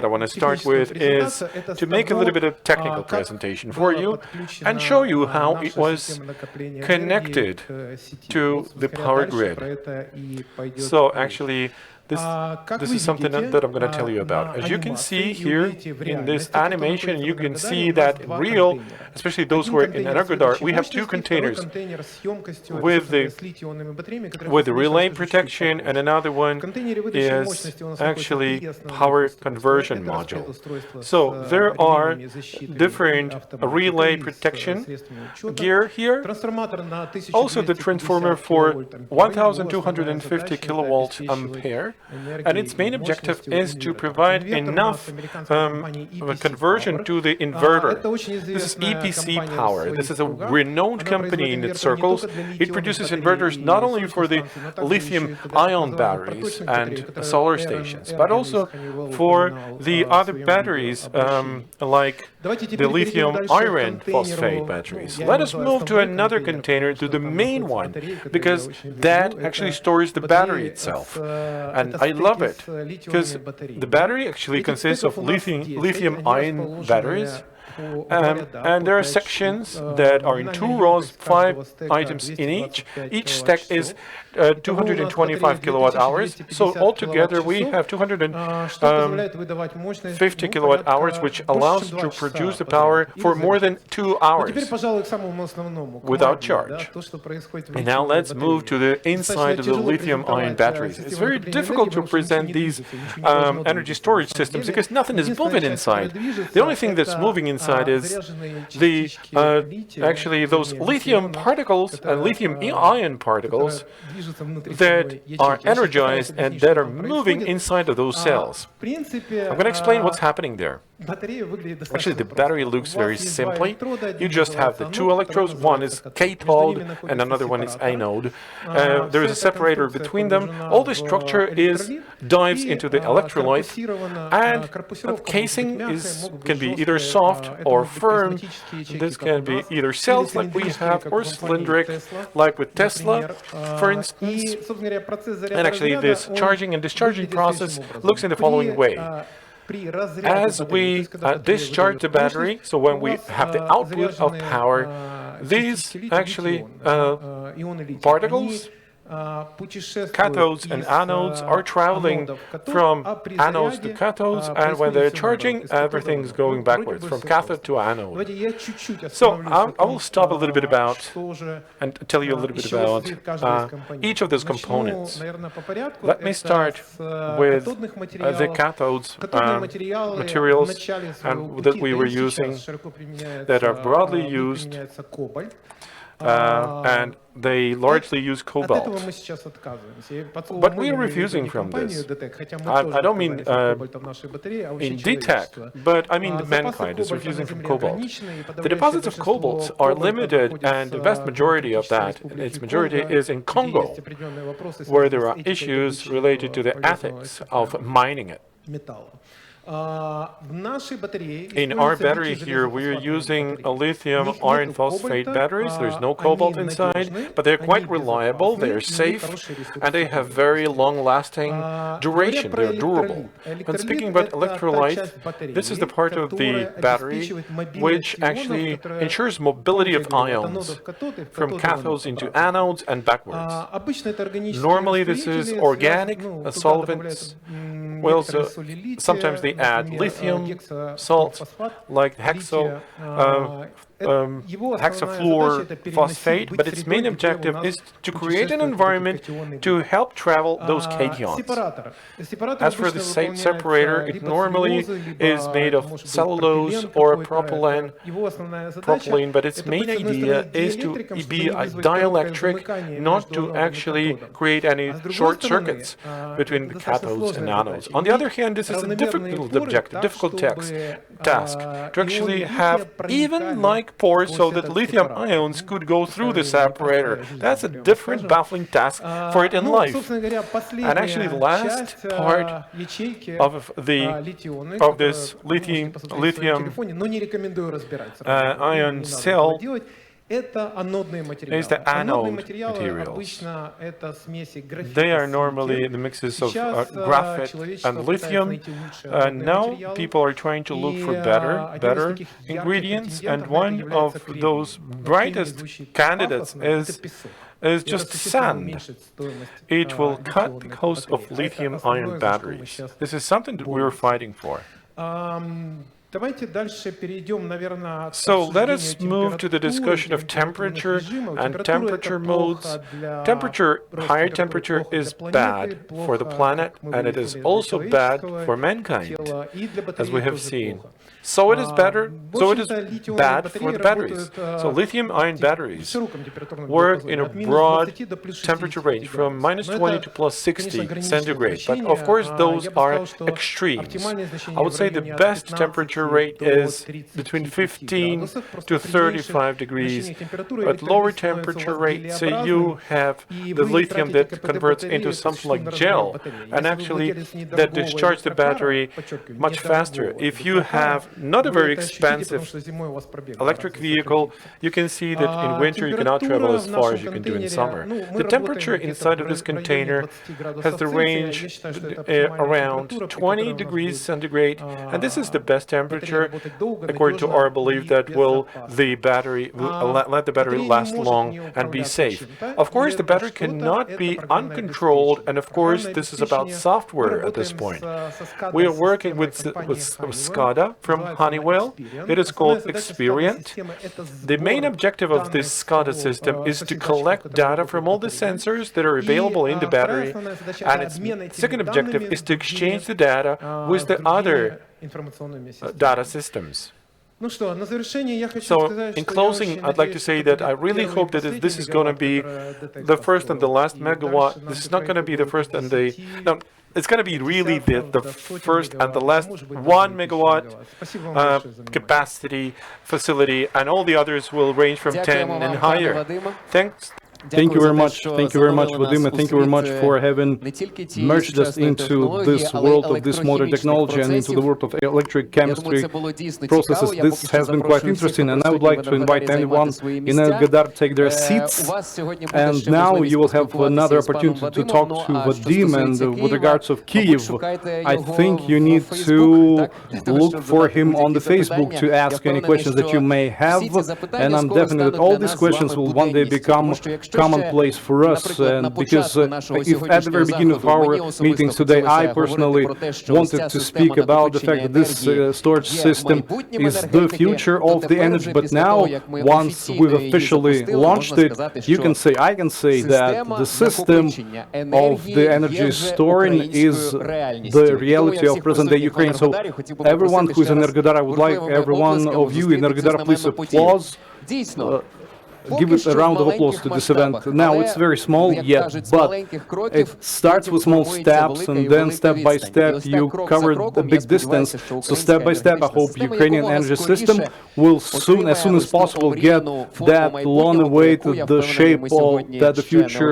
I want to start with is to make a little bit of technical presentation for you and show you how it was connected to the power grid. So actually, this is something that I'm going to tell you about. As you can see here in this animation, you can see that real, especially those who are in Energodar, we have two containers with the relay protection, and another one is actually power conversion module. So there are different relay protection gear here. Also the transformer for 1250 kilowatt ampere. And its main objective is to provide enough conversion to the inverter. This is EPC Power. This is a renowned company in its circles. It produces inverters not only for the lithium-ion batteries and solar stations, but also for the other batteries like the lithium-iron phosphate batteries. Let us move to another container, to the main one, because that actually stores the battery itself. And I love it, because the battery actually consists of lithium-ion batteries. And there are sections that are in 2 rows, 5 items in each. Each stack is 225 kilowatt hours. So altogether we have 250 kilowatt hours, which allows to produce the power for more than 2 hours without charge. And now let's move to the inside of the lithium-ion batteries. It's very difficult to present these energy storage systems because nothing is moving inside. The only thing that's moving inside is the actually those lithium particles and lithium-ion particles that are energized and that are moving inside of those cells. I'm going to explain what's happening there. Actually, the battery looks very simply. You just have the 2 electrodes. One is cathode and another one is anode. There is a separator between them. All the structure dives into the electrolyte, and the casing can be either soft or firm. This can be either cells like we have or cylindric like with Tesla, for instance. And actually this charging and discharging process looks in the following way. As we discharge the battery, so when we have the output of power, these actually particles, cathodes and anodes, are traveling from anodes to cathodes, and when they're charging, everything's going backwards from cathode to anode. So I will stop a little bit about and tell you a little bit about each of those components. Let me start with the cathodes materials that we were using that are broadly used. And they largely use cobalt. But we are refusing from this. I don't mean in DTEK, but I mean mankind is refusing from cobalt. The deposits of cobalt are limited, and the vast majority of that, its majority, is in Congo, where there are issues related to the ethics of mining it. In our battery here, we are using a lithium iron phosphate batteries. There's no cobalt inside, but they're quite reliable, they're safe, and they have very long-lasting duration. They're durable. And speaking about electrolyte, this is the part of the battery which actually ensures mobility of ions from cathodes into anodes and backwards. Normally, this is organic solvents. Well, so sometimes they add lithium salts like hexafluor phosphate, but its main objective is to create an environment to help travel those cations. As for the separator, it normally is made of cellulose or propylene, but its main idea is to be a dielectric, not to actually create any short circuits between the cathodes and anodes. On the other hand, this is a difficult objective, difficult task to actually have, even like make pores so that lithium ions could go through the separator. That's a different baffling task for it in life. And actually the last part of this lithium ion cell is the anode materials. They are normally the mixes of graphite and lithium. Now people are trying to look for better ingredients, and one of those brightest candidates is just sand. It will cut the cost of lithium-ion batteries. This is something that we're fighting for. So let us move to the discussion of temperature and temperature modes. Higher temperature is bad for the planet, and it is also bad for mankind, as we have seen. So it is bad for the batteries. So lithium-ion batteries work in a broad temperature range from -20 to +60 centigrade. But of course, those are extremes. I would say the best temperature rate is between 15 to 35 degrees. At lower temperature rates, you have the lithium that converts into something like gel, and actually that discharges the battery much faster. If you have not a very expensive electric vehicle, you can see that in winter you cannot travel as far as you can do in summer. The temperature inside of this container has the range around 20 degrees centigrade, and this is the best temperature, according to our belief, that will let the battery last long and be safe. Of course, the battery cannot be uncontrolled, and of course, this is about software at this point. We are working with SCADA from Honeywell. It is called Experience. The main objective of this SCADA system is to collect data from all the sensors that are available in the battery, and its second objective is to exchange the data with the other data systems. So, in closing, I'd like to say that I really hope that this is going to be the first and the last megawatt. This is not going to be the first and the... No, it's going to be really the first and the last 1 megawatt capacity facility, and all the others will range from 10 and higher. Thanks. Thank you very much. Thank you very much, Vadim, and thank you very much for having merged us into this world of this modern technology and into the world of electric chemistry processes. This has been quite interesting, and I would like to invite anyone in Energodar to take their seats. And now you will have another opportunity to talk to Vadim. And with regards of Kyiv, I think you need to look for him on the Facebook to ask any questions that you may have. And I'm definite that all these questions will one day become commonplace for us, and because if at the very beginning of our meetings today I personally wanted to speak about the fact that this storage system is the future of the energy, but now once we've officially launched it, I can say that the system of the energy storing is the reality of present-day Ukraine. So everyone who is in Energodar, I would like every one of you in Energodar, please applause. Give it a round of applause to this event. Now, it's very small yet, but it starts with small steps, and then step by step you cover a big distance. So step by step, I hope Ukrainian energy system will soon, as soon as possible, get that long awaited the shape of that the future,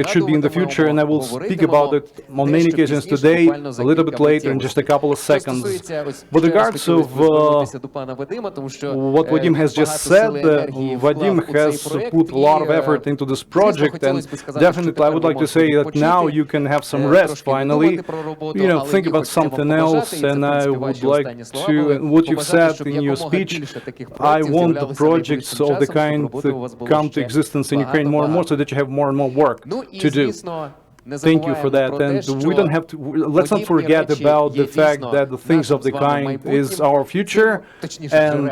it should be in the future, and I will speak about it on many occasions today, a little bit later, in just a couple of seconds. With regards of what Vadim has just said, Vadim has put a lot of effort into this project, and definitely I would like to say that now you can have some rest finally, think about something else. And I would like to, what you've said in your speech, I want the projects of the kind to come to existence in Ukraine more and more, so that you have more and more work to do. Thank you for that. And we don't have to, let's not forget about the fact that the things of the kind is our future, and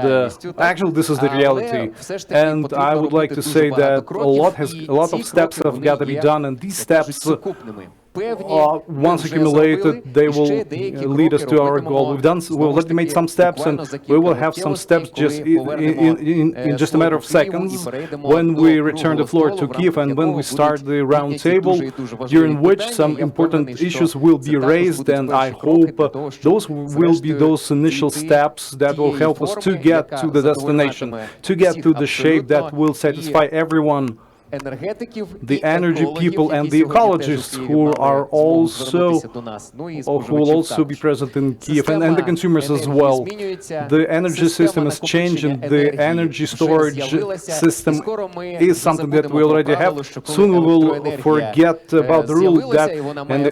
actually this is the reality. And I would like to say that a lot of steps have got to be done, and these steps once accumulated, they will lead us to our goal. We've already made some steps, and we will have some steps just in just a matter of seconds when we return the floor to Kiev and when we start the round table, during which some important issues will be raised, and I hope those will be those initial steps that will help us to get to the destination, to get to the shape that will satisfy everyone, the energy people and the ecologists who will also be present in Kiev, and the consumers as well. The energy system is changing. The energy storage system is something that we already have. Soon we will forget about the rule that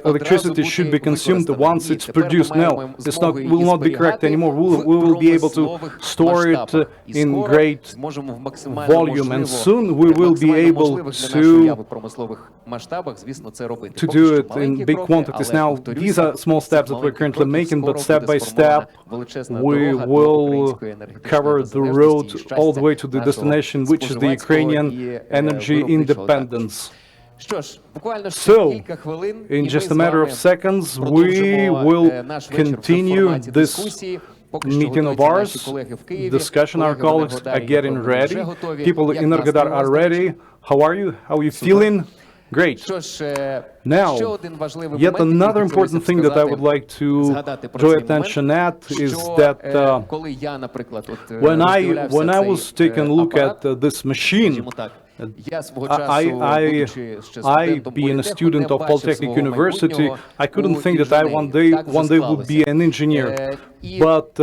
electricity should be consumed once it's produced. No, this will not be correct anymore. We will be able to store it in great volume, and soon we will be able to do it in big quantities. Now, these are small steps that we're currently making, but step by step, we will cover the road all the way to the destination, which is the Ukrainian energy independence. So, in just a matter of seconds, we will continue this meeting of ours, discussion. Our colleagues are getting ready. People in Energodar are ready. How are you? How are you feeling? Great. Now, yet another important thing that I would like to draw attention at is that when I was taking a look at this machine, I, being a student of Polytechnic University, I couldn't think that I one day would be an engineer. But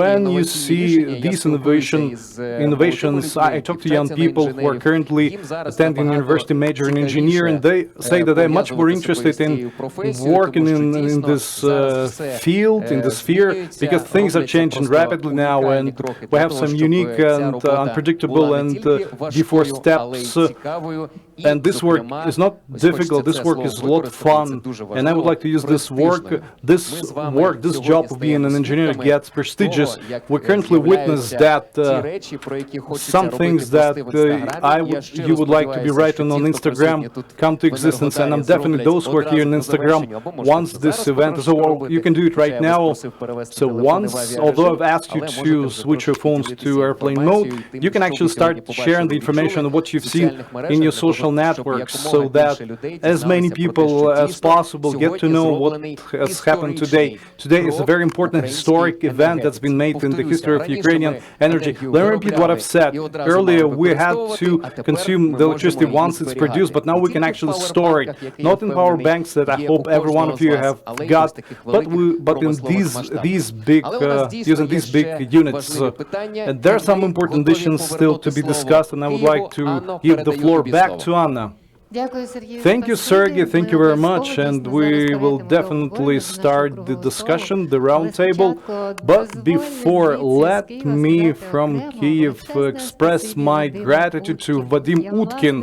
when you see these innovations, I talk to young people who are currently attending university, major in engineering, and they say that they're much more interested in working in this field, in this sphere, because things are changing rapidly now, and we have some unique and unpredictable and before steps. And this work is not difficult. This work is a lot of fun, and I would like to use this job of being an engineer gets prestigious. We currently witness that some things that you would like to be writing on Instagram come to existence, and I'm definitely those who are here on Instagram. Once this event is over, you can do it right now. So although I've asked you to switch your phones to airplane mode, you can actually start sharing the information of what you've seen in your social networks, so that as many people as possible get to know what has happened today. Today is a very important historic event that's been made in the history of Ukrainian energy. Let me repeat what I've said. Earlier, we had to consume the electricity once it's produced, but now we can actually store it, not in power banks that I hope every one of you have got, but in these big, using these big units. And there are some important issues still to be discussed, and I would like to give the floor back to Anna. Thank you, Sergey. Thank you very much. And we will definitely start the discussion, the round table. But before, let me from Kiev express my gratitude to Vadim Utkin,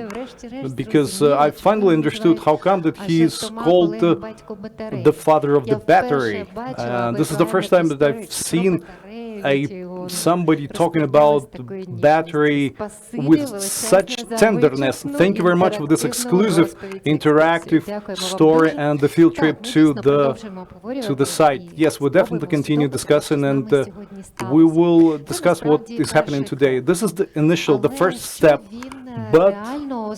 because I finally understood how come that he is called the father of the battery. This is the first time that I've seen somebody talking about battery with such tenderness. Thank you very much for this exclusive interactive story and the field trip to the site. Yes, we'll definitely continue discussing, and we will discuss what is happening today. This is the first step, but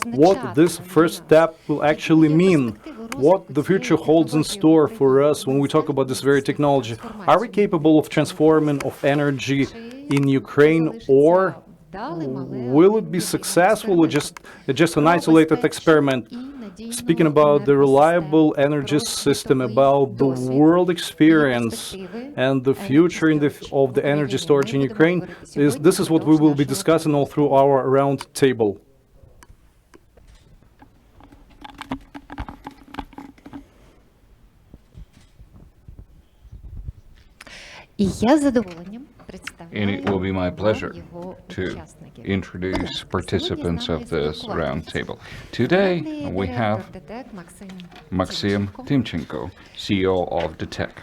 what this first step will actually mean, what the future holds in store for us when we talk about this very technology. Are we capable of transforming of energy in Ukraine, or will it be successful or just an isolated experiment? Speaking about the reliable energy system, about the world experience and the future of the energy storage in Ukraine, this is what we will be discussing all through our round table. And it will be my pleasure to introduce participants of this round table. Today we have Maxim Timchenko, CEO of DTEK.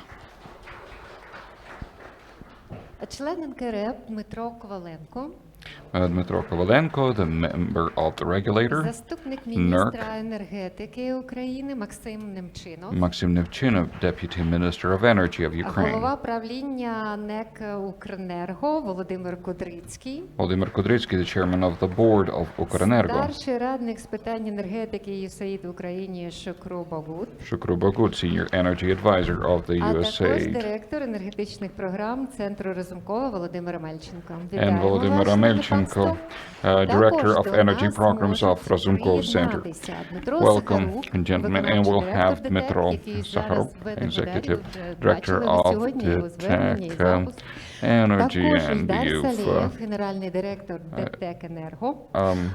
Dmytro Kovalenko, the member of the regulator, Заступник NERC, міністра енергетики України Максим Немчинов, Maxim Timchenko, Deputy Minister of Energy of Ukraine, голова правління НЕК «Укренерго» Володимир Кудрицький, Volodymyr Kudrytsky, the chairman of the board of Ukrenergo, старший радник з питань енергетики USAID в Україні Шукру Богут, Shukru Bogut, senior energy advisor of the а також USAID, директор енергетичних програм Центру Разумкова Володимира Мельченко. and Вітаємо вас, Volodymyr шановне Melchenko, панство. Director of Також до Energy нас Programs може of Razumkov Center. приєднатися Дмитро Welcome, Сахарук, gentlemen, and виконавчий we'll директор have ДТЕК, Dmytro який зараз Sakharov, в Енергодарі. Executive Вже Director бачили ви of сьогодні його звернення і DTEK запуск. Energy, Також and Ільдар you've Салієв, генеральний директор ДТЕК Енерго.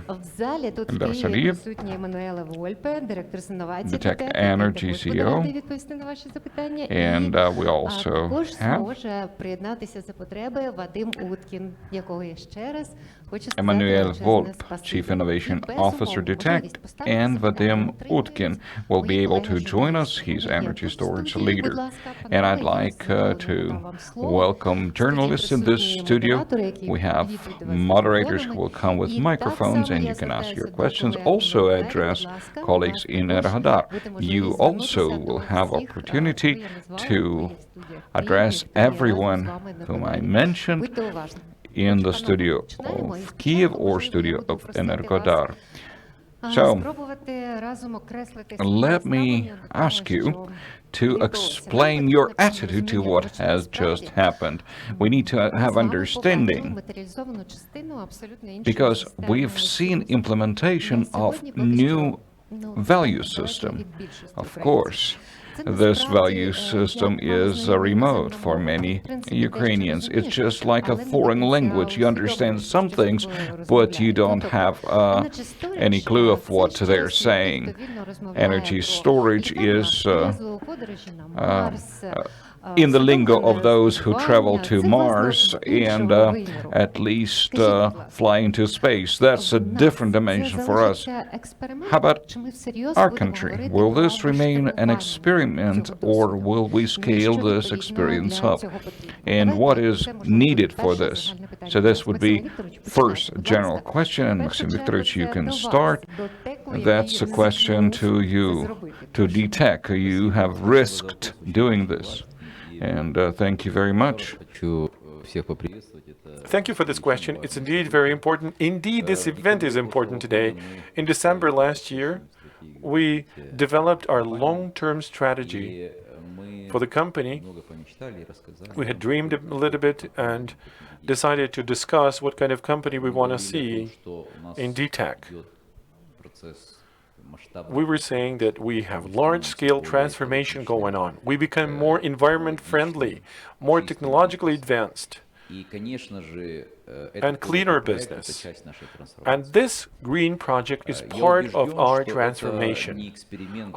В залі тут Ільдар в Києві Салієв, присутні Еммануела Вольпе, директор з інновацій DTEK ДТЕК, Energy який також буде CEO. радий відповісти на ваші запитання. And we also також have зможе приєднатися за потреби Вадим Уткін, якого я ще раз хочу сказати Emmanuel величезне Volp, спасибі. Chief Innovation І, безумовно, Officer DTEC, можливість поставити and запитання Vadim отримують Utkin will be мої able to колеги join us. журналісти. He's Є energy тут в storage студії. Будь leader. ласка, And I'd панове, я like to надам вам слово. welcome journalists in this Присутні studio. модератори, які We have підійдуть до вас з moderators who мікрофонами. will come with І так microphones само and я you can ask звертаюся your до questions. колег Also Енергодарі. address Будь ласка, colleagues у вас in також Energodar. буде You можливість also звернутися до will have всіх, opportunity кого я назвала, to хто є в студіях в address Києві, хто є разом з everyone вами на whom I Енергодарі. mentioned Будьте уважні. in the Отже, studio панове, починаємо. І of спочатку, Kiev or можливо, studio я буду of просити вас, Energodar. So, спробувати разом окреслити let me ставлення до того, ask you що to відбулося. explain Нам your потрібно attitude to розуміння, what про що has насправді. just happened. We need to Ми have з вами understanding побачили матеріалізовану частину абсолютно іншої because системи we've seen енергетики. implementation На of сьогодні поки new що, value далеко system. від більшості Of українців. course, Це this насправді, value system як мало is знайомі remote іноземну for мову, many в принципі, дещо Ukrainians. розумієш, It's just like a але не до foreign кінця language. You understand усвідомлюєш, some що things, з тобою but you розмовляють. don't Тобто, have іначе історія, any що clue of цей what час, they're який saying. хто вільно розмовляє Energy про storage літак, is перезву подорожі на Марс, in the lingo of усвідомлене those who travel спілкування, to це Mars визнак іншого and виміру. at least Скажіть, будь ласка, flying to space. That's a в нас different це dimension for us. залишиться експериментом, How about чи ми всерйоз our будемо country? говорити Will про this remain an масштабування experiment цього or досвіду? will we scale Що this відповідно experience для up? цього потрібно? And Давайте what is це, можливо, needed for перше this? загальне питання. So this would Максим be Вікторович, first починайте, будь general ласка. question, and В першу Maxim чергу, Viktorovich, you це can до вас, start. до ТЕКу, That's a який question to ризикнув це you, зробити. to DTEC. You have risked doing this. And thank you very much. Thank you for this question. It's indeed very important. Indeed, this event is important today. In December last year, we developed our long-term strategy for the company. We had dreamed a little bit and decided to discuss what kind of company we want to see in DTEC. We were saying that we have large-scale transformation going on. We become more environment-friendly, more technologically advanced, and cleaner business. And this green project is part of our transformation.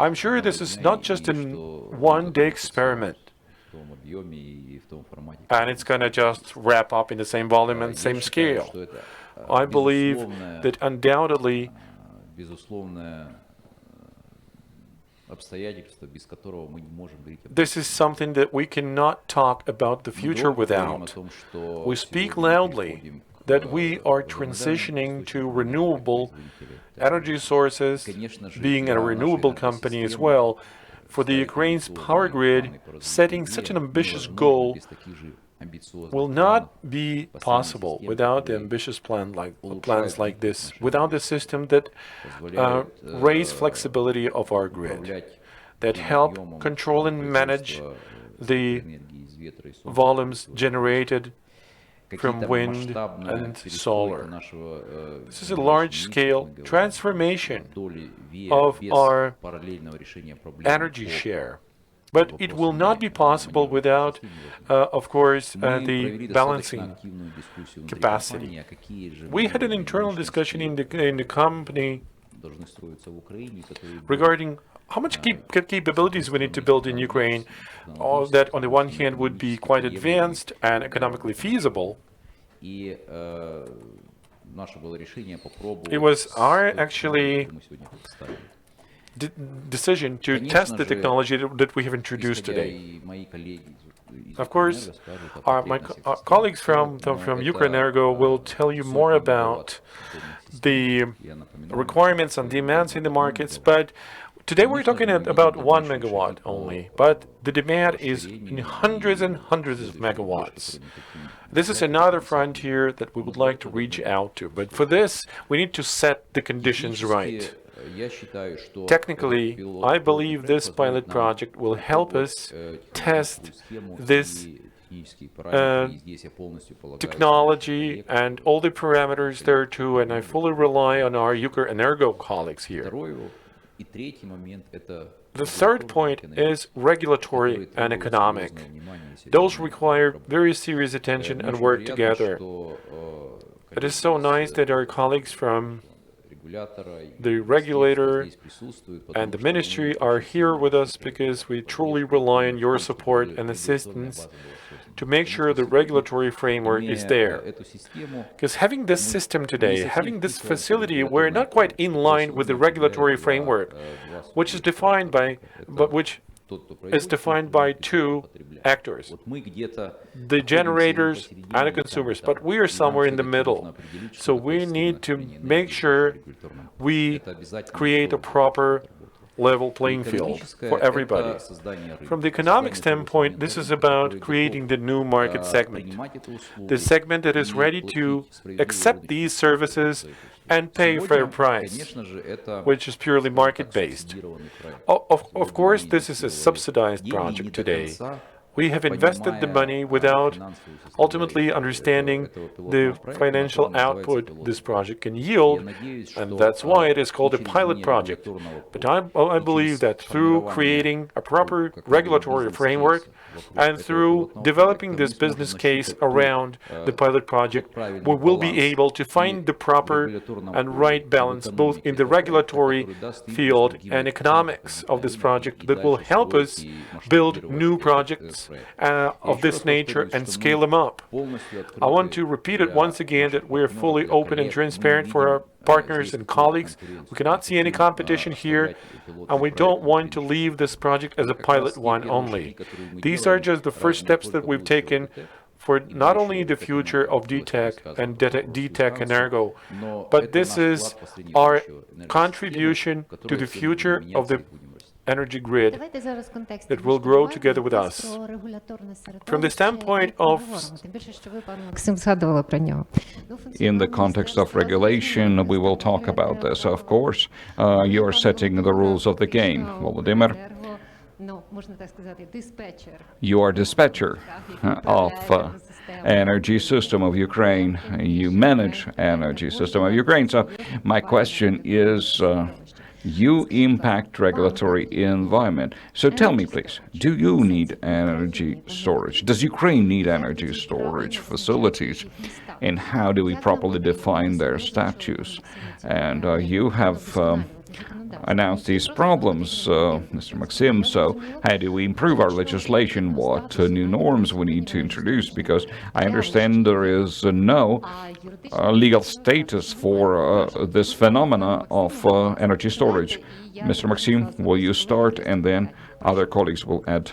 I'm sure this is not just a one-day experiment, and it's going to just wrap up in the same volume and same scale. I believe that undoubtedly this is something that we cannot talk about the future without. We speak loudly that we are transitioning to renewable energy sources, being a renewable company as well. For the Ukraine's power grid, setting such an ambitious goal will not be possible without the ambitious plans like this, without the system that raise flexibility of our grid, that help control and manage the volumes generated from wind and solar. This is a large-scale transformation of our energy share. But it will not be possible without, of course, the balancing capacity. We had an internal discussion in the company regarding how much capabilities we need to build in Ukraine. All that, on the one hand, would be quite advanced and economically feasible. It was our actually decision to test the technology that we have introduced today. Of course, my colleagues from Ukrenergo will tell you more about the requirements and demands in the markets, but today we're talking about 1 megawatt only, but the demand is in hundreds and hundreds of megawatts. This is another frontier that we would like to reach out to, but for this, we need to set the conditions right. Technically, I believe this pilot project will help us test this technology and all the parameters there too, and I fully rely on our Ukrenergo colleagues here. The third point is regulatory and economic. Those require very serious attention and work together. It is so nice that our colleagues from the regulator and the ministry are here with us, because we truly rely on your support and assistance to make sure the regulatory framework is there. Because having this system today, having this facility, we're not quite in line with the regulatory framework, which is defined by two actors, the generators and the consumers, but we are somewhere in the middle. So we need to make sure we create a proper level playing field for everybody. From the economic standpoint, this is about creating the new market segment, the segment that is ready to accept these services and pay fair price, which is purely market-based. Of course, this is a subsidized project today. We have invested the money without ultimately understanding the financial output this project can yield, and that's why it is called a pilot project. But I believe that through creating a proper regulatory framework and through developing this business case around the pilot project, we will be able to find the proper and right balance both in the regulatory field and economics of this project that will help us build new projects of this nature and scale them up. I want to repeat it once again that we are fully open and transparent for our partners and colleagues. We cannot see any competition here, and we don't want to leave this project as a pilot one only. These are just the first steps that we've taken for not only the future of DTEK and DTEK Energo, but this is our contribution to the future of the energy grid that will grow together with us. From the standpoint of... In the context of regulation, we will talk about this. Of course, you are setting the rules of the game. Volodymyr, you are dispatcher of energy system of Ukraine. You manage energy system of Ukraine. So my question is, you impact regulatory environment. So tell me, please, do you need energy storage? Does Ukraine need energy storage facilities? And how do we properly define their status? And you have announced these problems, Mr. Maxim, so how do we improve our legislation? What new norms we need to introduce? Because I understand there is no legal status for this phenomena of energy storage. Mr. Maxim, will you start, and then other colleagues will add?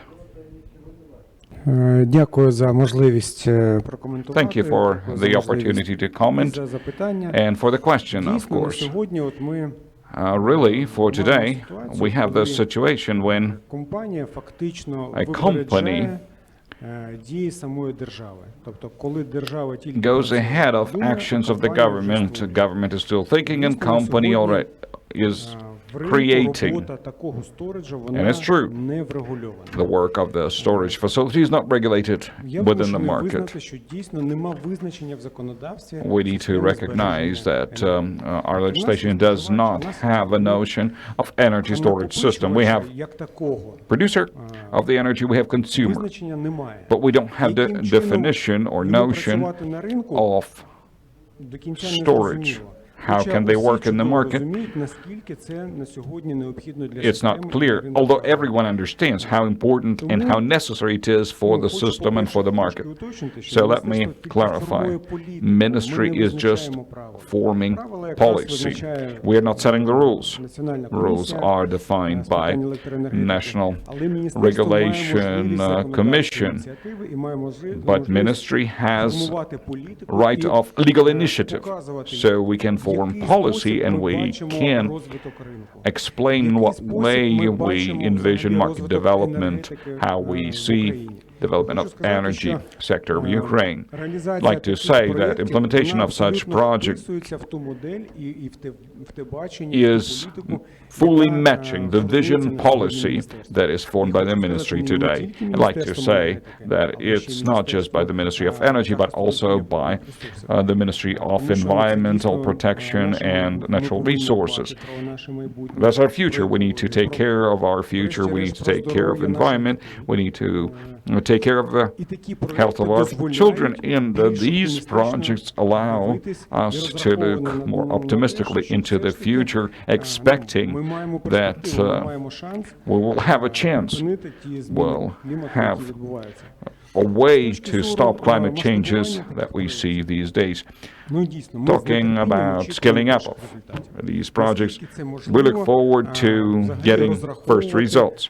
Thank you for the opportunity to comment and for the question, of course. Really, for today, we have this situation when a company goes ahead of actions of the government. The government is still thinking, and company already is creating. And it's true, the work of the storage facility is not regulated within the market. We need to recognize that our legislation does not have a notion of energy storage system. We have producer of the energy, we have consumer, but we don't have the definition or notion of storage. how can they work in the market? It's not clear, although everyone understands how important and how necessary it is for the system and for the market. So let me clarify. Ministry is just forming policy. We are not setting the rules. Rules are defined by National Regulation Commission. But ministry has right of legal initiative. So we can form policy and we can explain what way we envision market development, how we see development of energy sector of Ukraine. I'd like to say that implementation of such projects is fully matching the vision policy that is formed by the ministry today. I'd like to say that it's not just by the Ministry of Energy, but also by the Ministry of Environmental Protection and Natural Resources. That's our future. We need to take care of our future. We need to take care of environment. We need to take care of the health of our children. And these projects allow us to look more optimistically into the future, expecting that we will have a chance, we'll have a way to stop climate changes that we see these days. Talking about scaling up of these projects, we look forward to getting first results.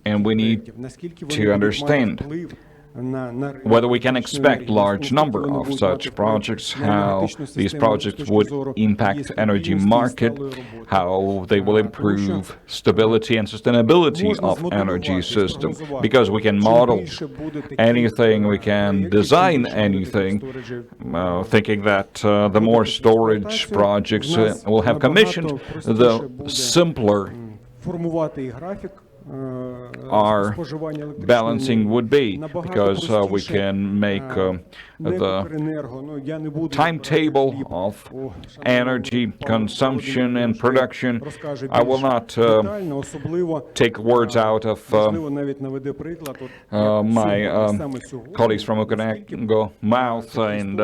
And we need to understand whether we can expect large number of such projects, how these projects would impact energy market, how they will improve stability and sustainability of energy system. Because we can model anything, we can design anything, thinking that the more storage projects will have commissioned, the simpler our balancing would be, because we can make the timetable of energy consumption and production. I will not take words out of my colleagues from Ukrenergo mouth, and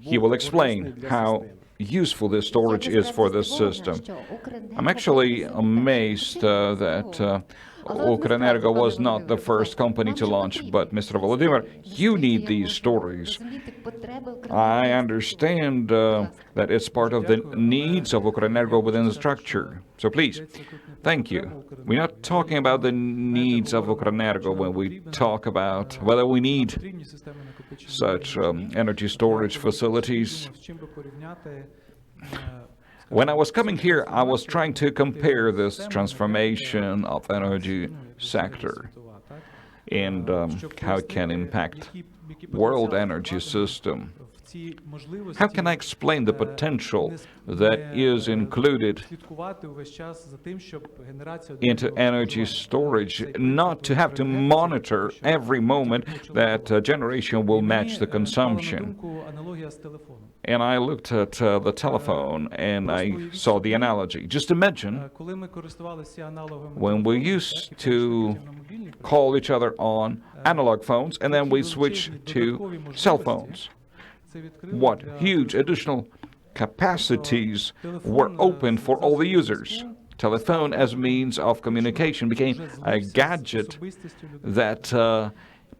he will explain how useful this storage is for this system. I'm actually amazed that Ukrenergo was not the first company to launch, but Mr. Volodymyr, you need these stories. I understand that it's part of the needs of Ukrenergo within the structure. So please, thank you. We're not talking about the needs of Ukrenergo when we talk about whether we need such energy storage facilities. When I was coming here, I was trying to compare this transformation of energy sector and how it can impact world energy system. How can I explain the potential that is included into energy storage, not to have to monitor every moment that generation will match the consumption? And I looked at the telephone and I saw the analogy. Just imagine when we used to call each other on analog phones and then we switch to cell phones. What huge additional capacities were opened for all the users. Telephone as means of communication became a gadget that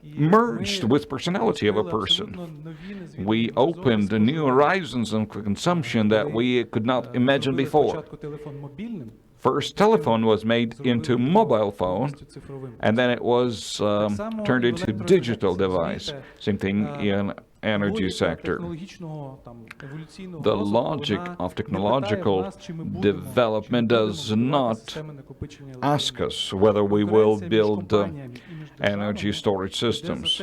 merged with personality of a person. We opened new horizons of consumption that we could not imagine before. First, telephone was made into mobile phone, and then it was turned into digital device. Same thing in energy sector. The logic of technological development does not ask us whether we will build energy storage systems.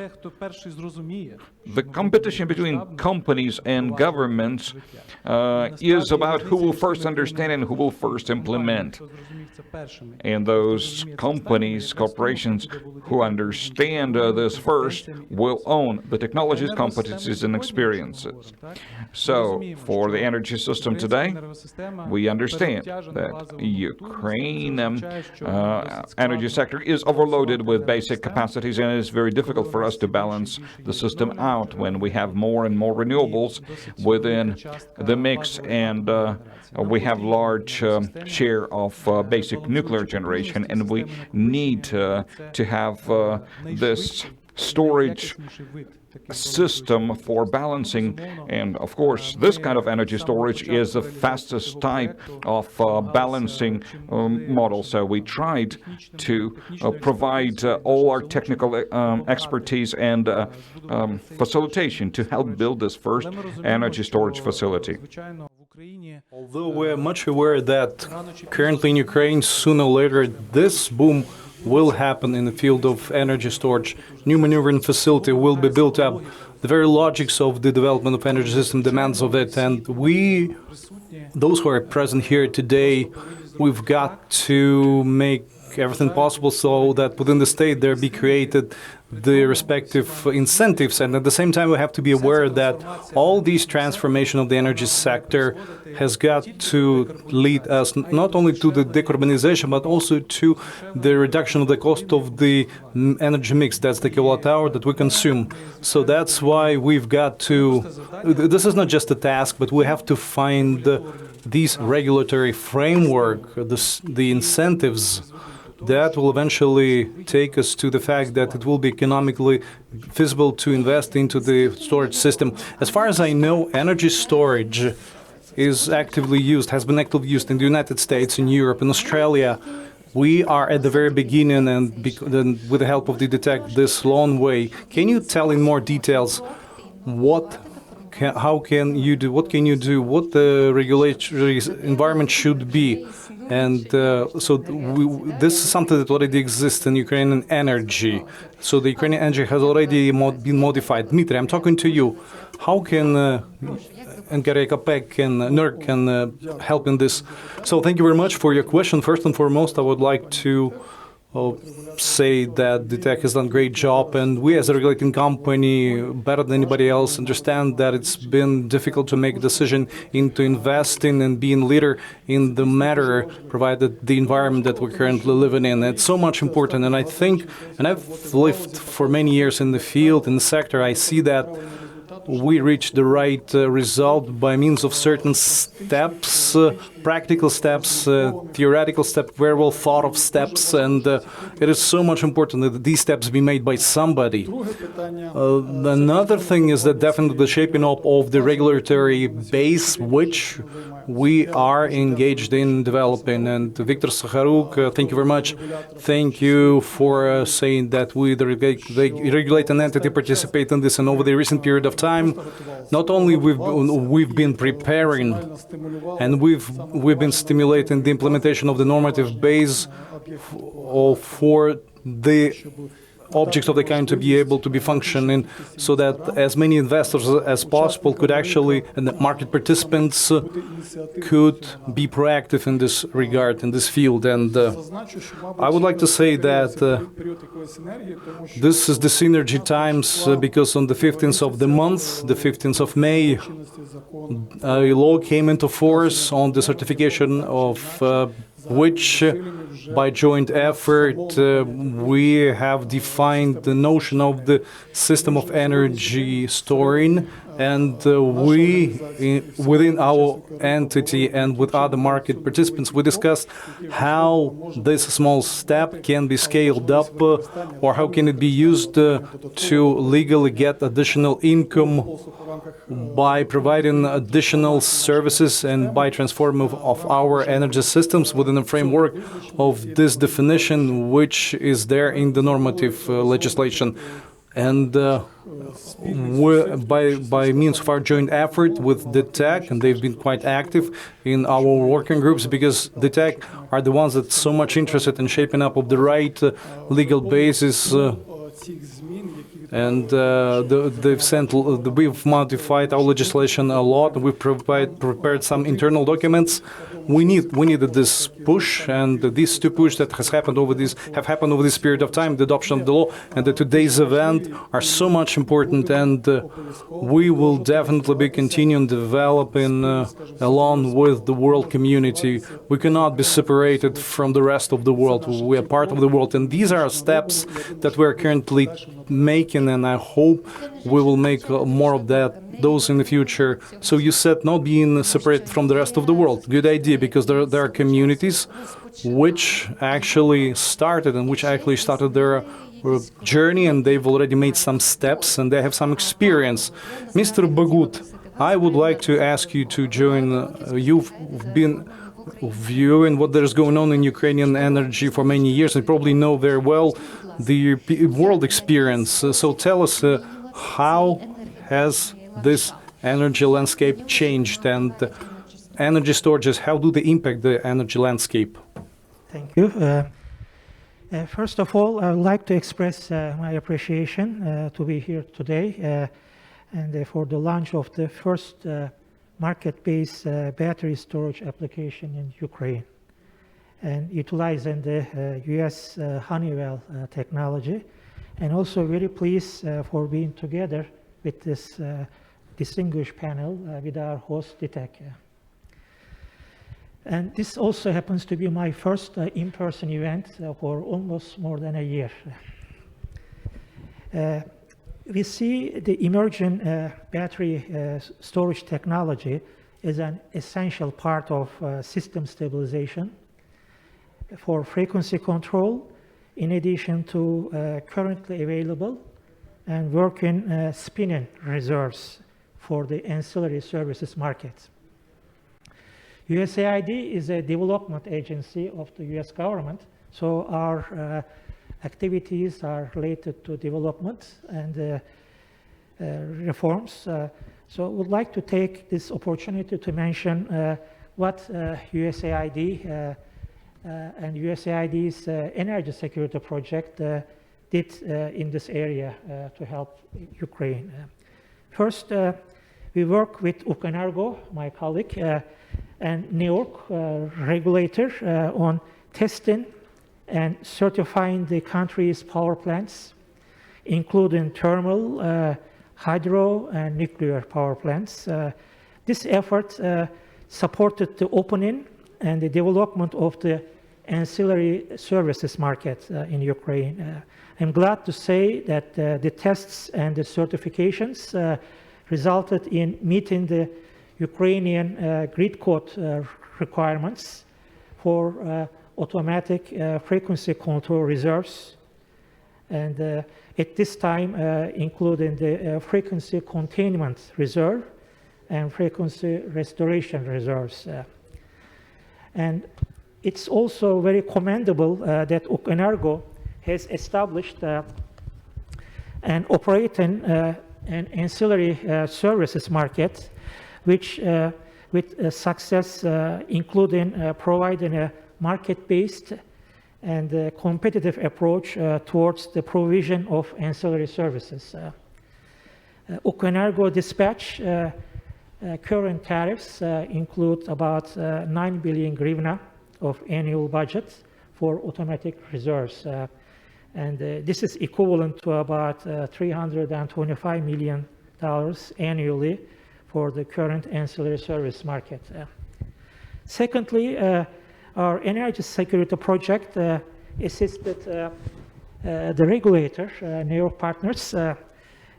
The competition between companies and governments is about who will first understand and who will first implement. And those companies, corporations who understand this first will own the technologies, competencies, strategies and experiences. So, for the energy system today, we understand that Ukraine energy sector is overloaded with basic capacities, and it's very difficult for us to balance the system out when we have more and more renewables within the mix, and we have large share of basic nuclear generation, and we need to have this storage system for balancing. And of course, this kind of energy storage is the fastest type of balancing model. So we tried to provide all our technical expertise and facilitation to help build this first energy storage facility. Although we're much aware that currently in Ukraine, sooner or later, this boom will happen in the field of energy storage. New maneuvering facility will be built up. The very logics of the development of energy system demands of it. And we, those who are present here today, we've got to make everything possible so that within the state there be created the respective incentives, and at the same time we have to be aware that all these transformation of the energy sector has got to lead us not only to the decarbonization but also to the reduction of the cost of the energy mix, that's the kilowatt hour that we consume. So that's why we've got to, this is not just a task, but we have to find these regulatory framework, the incentives that will eventually take us to the fact that it will be economically feasible to invest into the storage system. As far as I know, energy storage is actively used, has been actively used in the United States, in Europe, in Australia. We are at the very beginning, and with the help of the DTEK, this long way. Can you tell in more details what can you do, what the regulatory environment should be? And this is something that already exists in Ukrainian energy. So the Ukrainian energy has already been modified. Dmitry, I'm talking to you. How can NKREKP and NERC can help in this? So thank you very much for your question. First and foremost, I would like to say that DTEK has done a great job, and we as a regulating company, better than anybody else, understand that it's been difficult to make a decision into investing and being leader in the matter, provided the environment that we're currently living in. It's so much important, and I think, and I've lived for many years in the field, in the sector, I see that we reach the right result by means of certain steps, practical steps, theoretical steps, very well thought of steps, and it is so much important that these steps be made by somebody. Another thing is that definitely the shaping up of the regulatory base, which we are engaged in developing. And Viktor Sakharuk, thank you very much. Thank you for saying that we, the regulating entity, participate in this. And over the recent period of time, not only we've been preparing and we've been stimulating the implementation of the normative base for the objects of the kind to be able to be functioning, so that as many investors as possible could actually, and the market participants could be proactive in this regard, in this field. And I would like to say that this is the synergy times, because on the 15th of the month, the 15th of May, a law came into force on the certification of which, by joint effort, we have defined the notion of the system of energy storing, and we, within our entity and with other market participants, we discussed how this small step can be scaled up, or how can it be used to legally get additional income by providing additional services and by transforming of our energy systems within the framework of this definition, which is there in the normative legislation. And by means of our joint effort with DTEK, and they've been quite active in our working groups, because DTEK are the ones that so much interested in shaping up of the right legal basis And we've modified our legislation a lot. We've prepared some internal documents. We needed this push, and these two push that have happened over this period of time, the adoption of the law and today's event, are so much important, and we will definitely be continuing developing along with the world community. We cannot be separated from the rest of the world. We are part of the world, and these are steps that we are currently making, and I hope we will make more of those in the future. So you said not being separated from the rest of the world. Good idea, because there are communities which actually started their journey, and they've already made some steps, and they have some experience. Mr. Bagut, I would like to ask you to join. You've been viewing what there's going on in Ukrainian energy for many years, and probably know very well the world experience. So tell us, how has this energy landscape changed, and energy storages, how do they impact the energy landscape? Thank you. First of all, I would like to express my appreciation to be here today and for the launch of the first market-based battery storage application in Ukraine, and utilizing the US Honeywell technology, and also very pleased for being together with this distinguished panel with our host DTEK. And this also happens to be my first in-person event for almost more than a year. We see the emerging battery storage technology as an essential part of system stabilization for frequency control, in addition to currently available and working spinning reserves for the ancillary services market. USAID is a development agency of the US government, so our activities are related to development and reforms. So I would like to take this opportunity to mention what USAID and USAID's energy security project did in this area to help Ukraine. First, we work with Energo, my colleague, and New York regulator on testing and certifying the country's power plants, including thermal, hydro, and nuclear power plants. This effort supported the opening and the development of the ancillary services market in Ukraine. I'm glad to say that the tests and the certifications resulted in meeting the Ukrainian grid code requirements for automatic frequency control reserves, and at this time including the frequency containment reserve and frequency restoration reserves. And it's also very commendable that Energo has established and operating an ancillary services market, which with success including providing a market-based and competitive approach towards the provision of ancillary services. Energo dispatch current tariffs include about 9 billion hryvnia of annual budget for automatic reserves. And this is equivalent to about $325 million annually for the current ancillary service market. Secondly, our energy security project assisted the regulator, New York partners,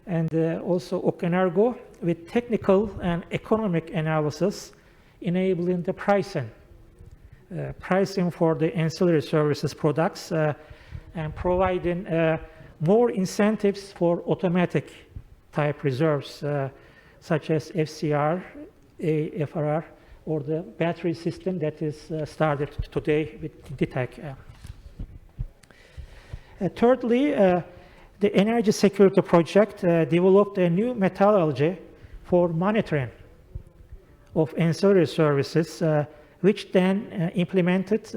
and also Energo with technical and economic analysis, enabling the pricing for the ancillary services products and providing more incentives for automatic type reserves, such as FCR, AFRR, or the battery system that is started today with DTEK. Thirdly, the energy security project developed a new methodology for monitoring of ancillary services, which then implemented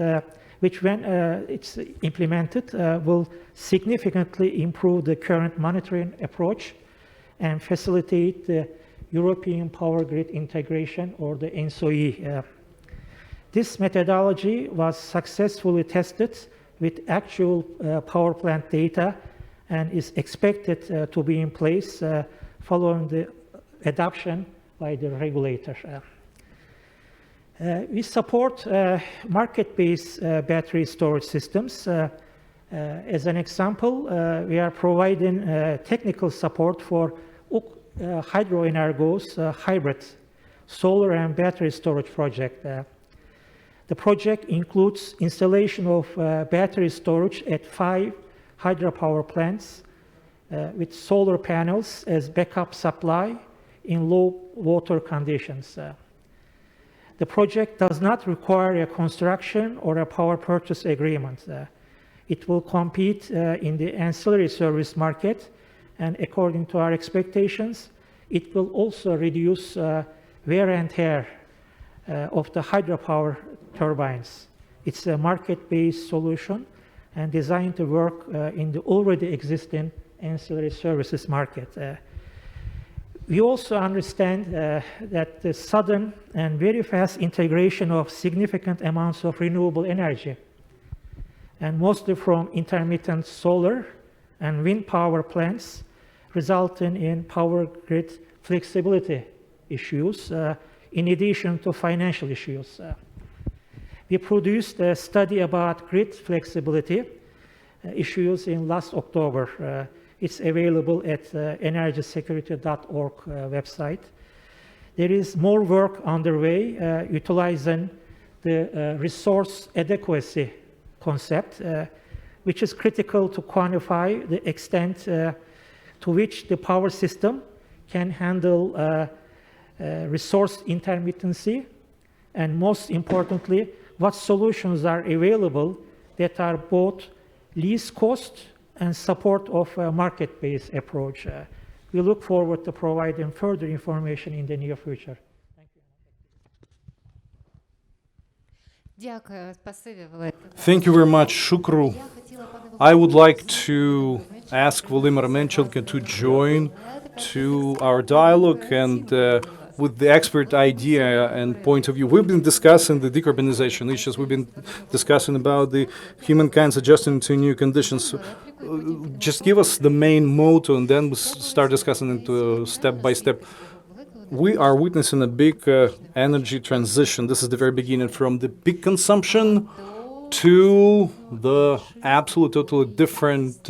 which when it's implemented will significantly improve the current monitoring approach and facilitate the European Power Grid Integration, or the ENSOI. This methodology was successfully tested with actual power plant data and is expected to be in place following the adoption by the regulator. We support market-based battery storage systems. As an example, we are providing technical support for Hydroenergo's hybrid solar and battery storage project. The project includes installation of battery storage at 5 hydropower plants with solar panels as backup supply in low water conditions. The project does not require a construction or a power purchase agreement. It will compete in the ancillary service market, and according to our expectations, it will also reduce wear and tear of the hydropower turbines. It's a market-based solution and designed to work in the already existing ancillary services market. We also understand that the sudden and very fast integration of significant amounts of renewable energy, and mostly from intermittent solar and wind power plants, resulting in power grid flexibility issues, in addition to financial issues. We produced a study about grid flexibility issues in last October. It's available at energysecurity.org website. There is more work underway utilizing the resource adequacy concept, which is critical to quantify the extent to which the power system can handle resource intermittency, and most importantly, what solutions are available that are both least cost and support of a market-based approach. We look forward to providing further information in the near future. Thank you very much, Shukru. I would like to ask Volodymyr Menchenko to join to our dialogue, and with the expert idea and point of view. We've been discussing the decarbonization issues. We've been discussing about the humankind's adjusting to new conditions. Just give us the main motto, and then we'll start discussing it step by step. We are witnessing a big energy transition. This is the very beginning, from the big consumption to the absolute, totally different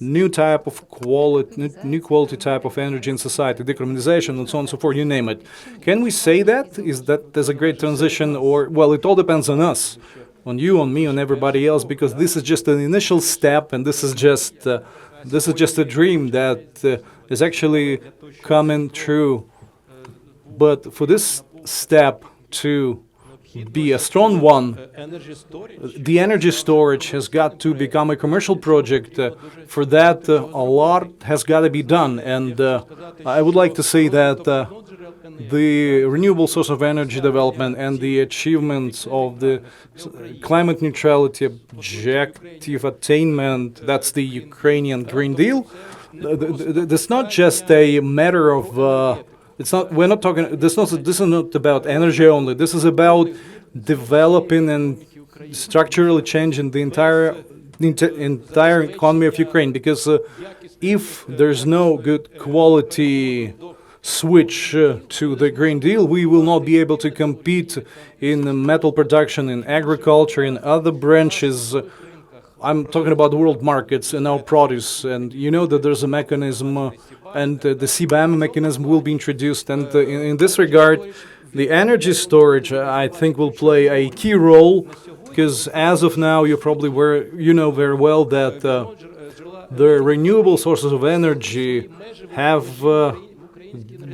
new type of quality, new quality type of energy in society, decarbonization, and so on and so forth, you name it. Can we say that? Is that there's a great transition, or, well, it all depends on us, on you, on me, on everybody else, because this is just an initial step, and this is just a dream that is actually coming true. But for this step to be a strong one, the energy storage has got to become a commercial project. For that, a lot has got to be done. And I would like to say that the renewable source of energy development and the achievements of the climate neutrality objective attainment, that's the Ukrainian Green Deal, it's not just a matter of this is not about energy only. This is about developing and structurally changing the entire economy of Ukraine. Because if there's no good quality switch to the Green Deal, we will not be able to compete in metal production, in agriculture, in other branches. I'm talking about the world markets and our produce. And you know that there's a mechanism, and the CBAM mechanism will be introduced. And in this regard, the energy storage, I think, will play a key role, because as of now, you know very well that the renewable sources of energy have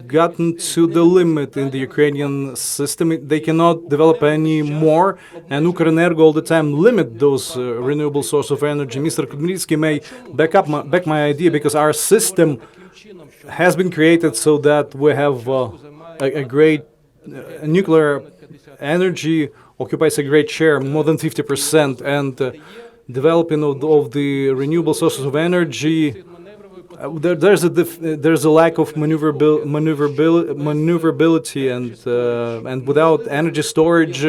gotten to the limit in the Ukrainian system. They cannot develop any more, and Ukrenergo all the time limit those renewable sources of energy. Mr. Khmelnytsky may back my idea, because our system has been created so that we have a great nuclear energy occupies a great share, more than 50%, and developing of the renewable sources of energy, there's a lack of maneuverability, and without energy storage,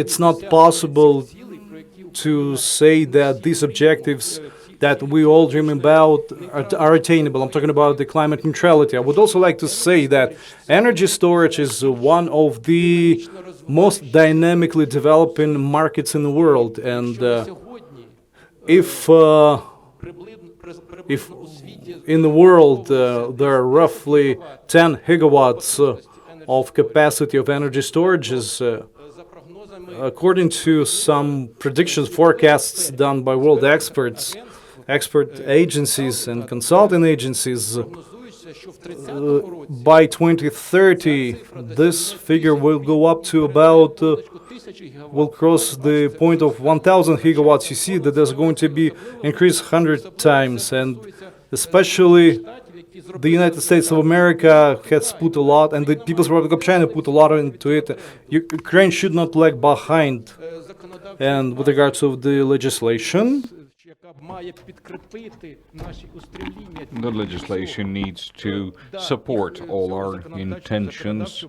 it's not possible to say that these objectives that we all dream about are attainable. I'm talking about the climate neutrality. I would also like to say that energy storage is one of the most dynamically developing markets in the world, and if in the world there are roughly 10 gigawatts of capacity of energy storages, according to some predictions, forecasts done by world expert agencies and consulting agencies, by 2030 this figure will go up to about will cross the point of 1,000 gigawatts. You see that there's going to be increased 100 times, and especially the United States of America has put a lot, and the People's Republic of China put a lot into it. Ukraine should not lag behind. And with regards to the legislation, the legislation needs to support all our intentions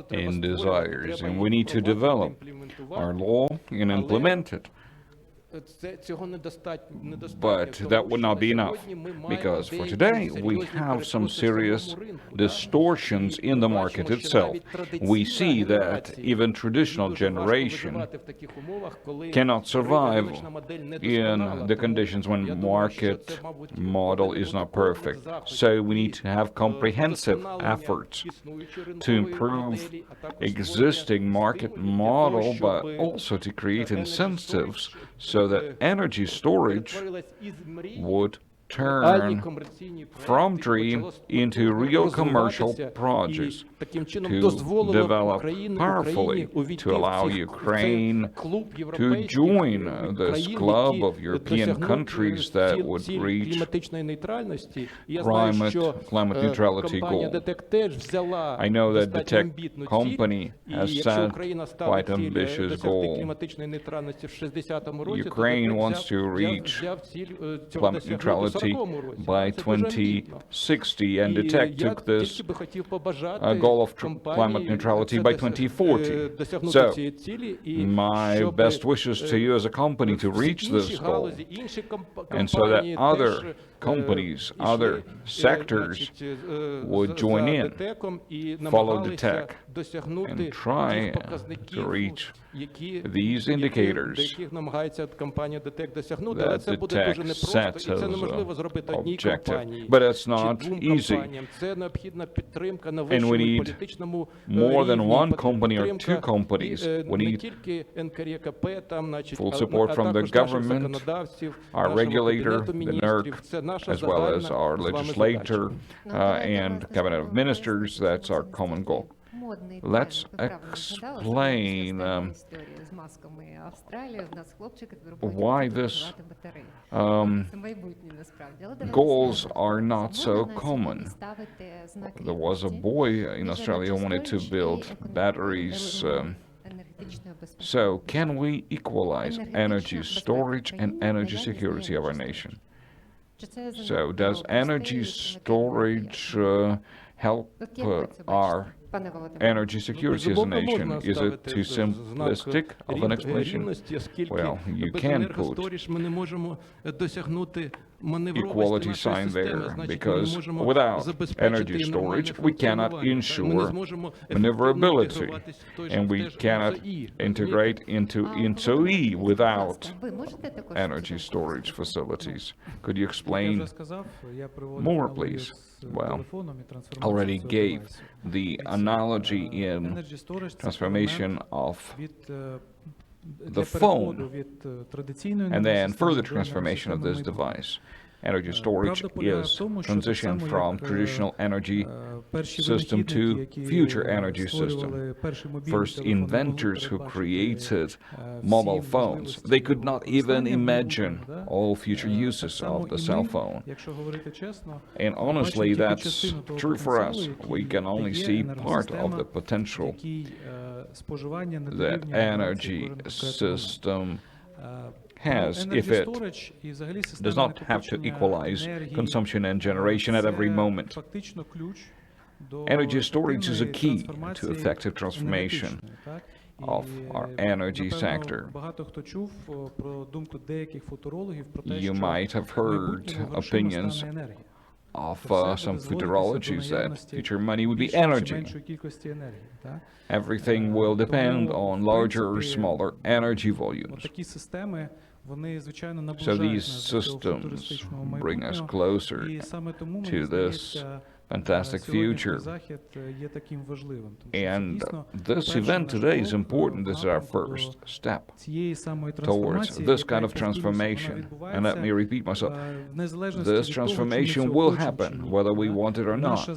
and desires, and we need to develop our law and implement it. But that would not be enough, because for today we have some serious distortions in the market itself. We see that even traditional generation cannot survive in the conditions when the market model is not perfect. So we need to have comprehensive efforts to improve existing market model, but also to create incentives so that energy storage would turn from dream into real commercial projects, to develop powerfully, to allow Ukraine to join this club of European countries that would reach climate neutrality goal. I know that the DTEK company has set quite ambitious goal. Ukraine wants to reach climate neutrality by 2060, and DTEK took this goal of climate neutrality by 2040. So, my best wishes to you as a company to reach this goal, and so that other companies, other sectors would join in, follow DTEK, and try to reach these indicators that DTEK sets as objective. But it's not easy, and we need more than one company or two companies. We need full support from the government, our regulator, the NERC, as well as our legislator and cabinet of ministers. That's our common goal. Let's explain why these goals are not so common. There was a boy in Australia who wanted to build batteries. So can we equalize energy storage and energy security of our nation? So does energy storage help our energy security as a nation? Is it too simplistic of an explanation? Well, you can put equality sign there, because without energy storage we cannot ensure maneuverability, and we cannot integrate into E without energy storage facilities. Could you explain more, please? Well, I already gave the analogy in transformation of the phone and then further transformation of this device. Energy storage is transition from traditional energy system to future energy system. First inventors who created mobile phones, they could not even imagine all future uses of the cell phone. And honestly, that's true for us. We can only see part of the potential that energy system has if it does not have to equalize consumption and generation at every moment. Energy storage is a key to effective transformation of our energy sector. You might have heard opinions of some futurologists that future money would be energy. Everything will depend on larger or smaller energy volumes. So these systems bring us closer to this fantastic future. And this event today is important. This is our first step towards this kind of transformation. And let me repeat myself, this transformation will happen whether we want it or not.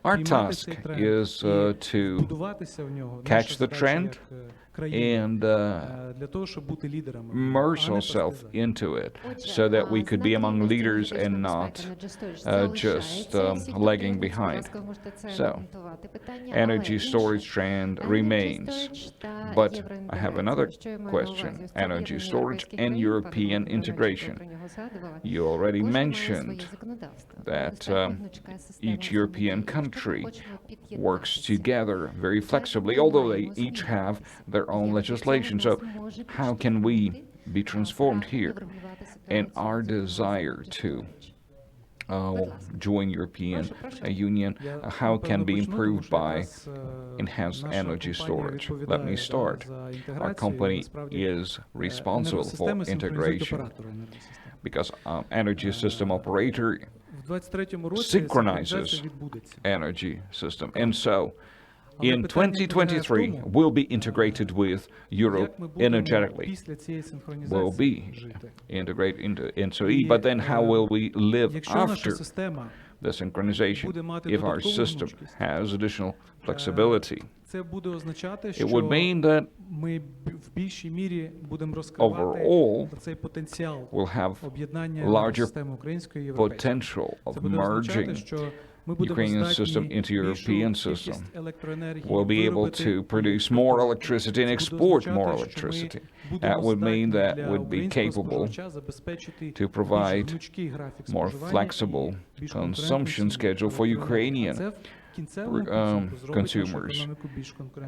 Our task is to catch the trend and immerse ourselves into it so that we could be among leaders and not just lagging behind. So, energy storage trend remains. But I have another question, energy storage and European integration. You already mentioned that each European country works together very flexibly, although they each have their own legislation. So how can we be transformed here? And our desire to join European Union, how can be improved by enhanced energy storage? Let me start. Our company is responsible for integration because energy system operator synchronizes energy system. And so in 2023, we'll be integrated with Europe energetically. We'll be integrated into NSOE, but then how will we live after the synchronization if our system has additional flexibility? It would mean that overall we'll have larger potential of merging Ukrainian system into European system. We'll be able to produce more electricity and export more electricity. That would mean that we'd be capable to provide more flexible consumption schedule for Ukrainian consumers,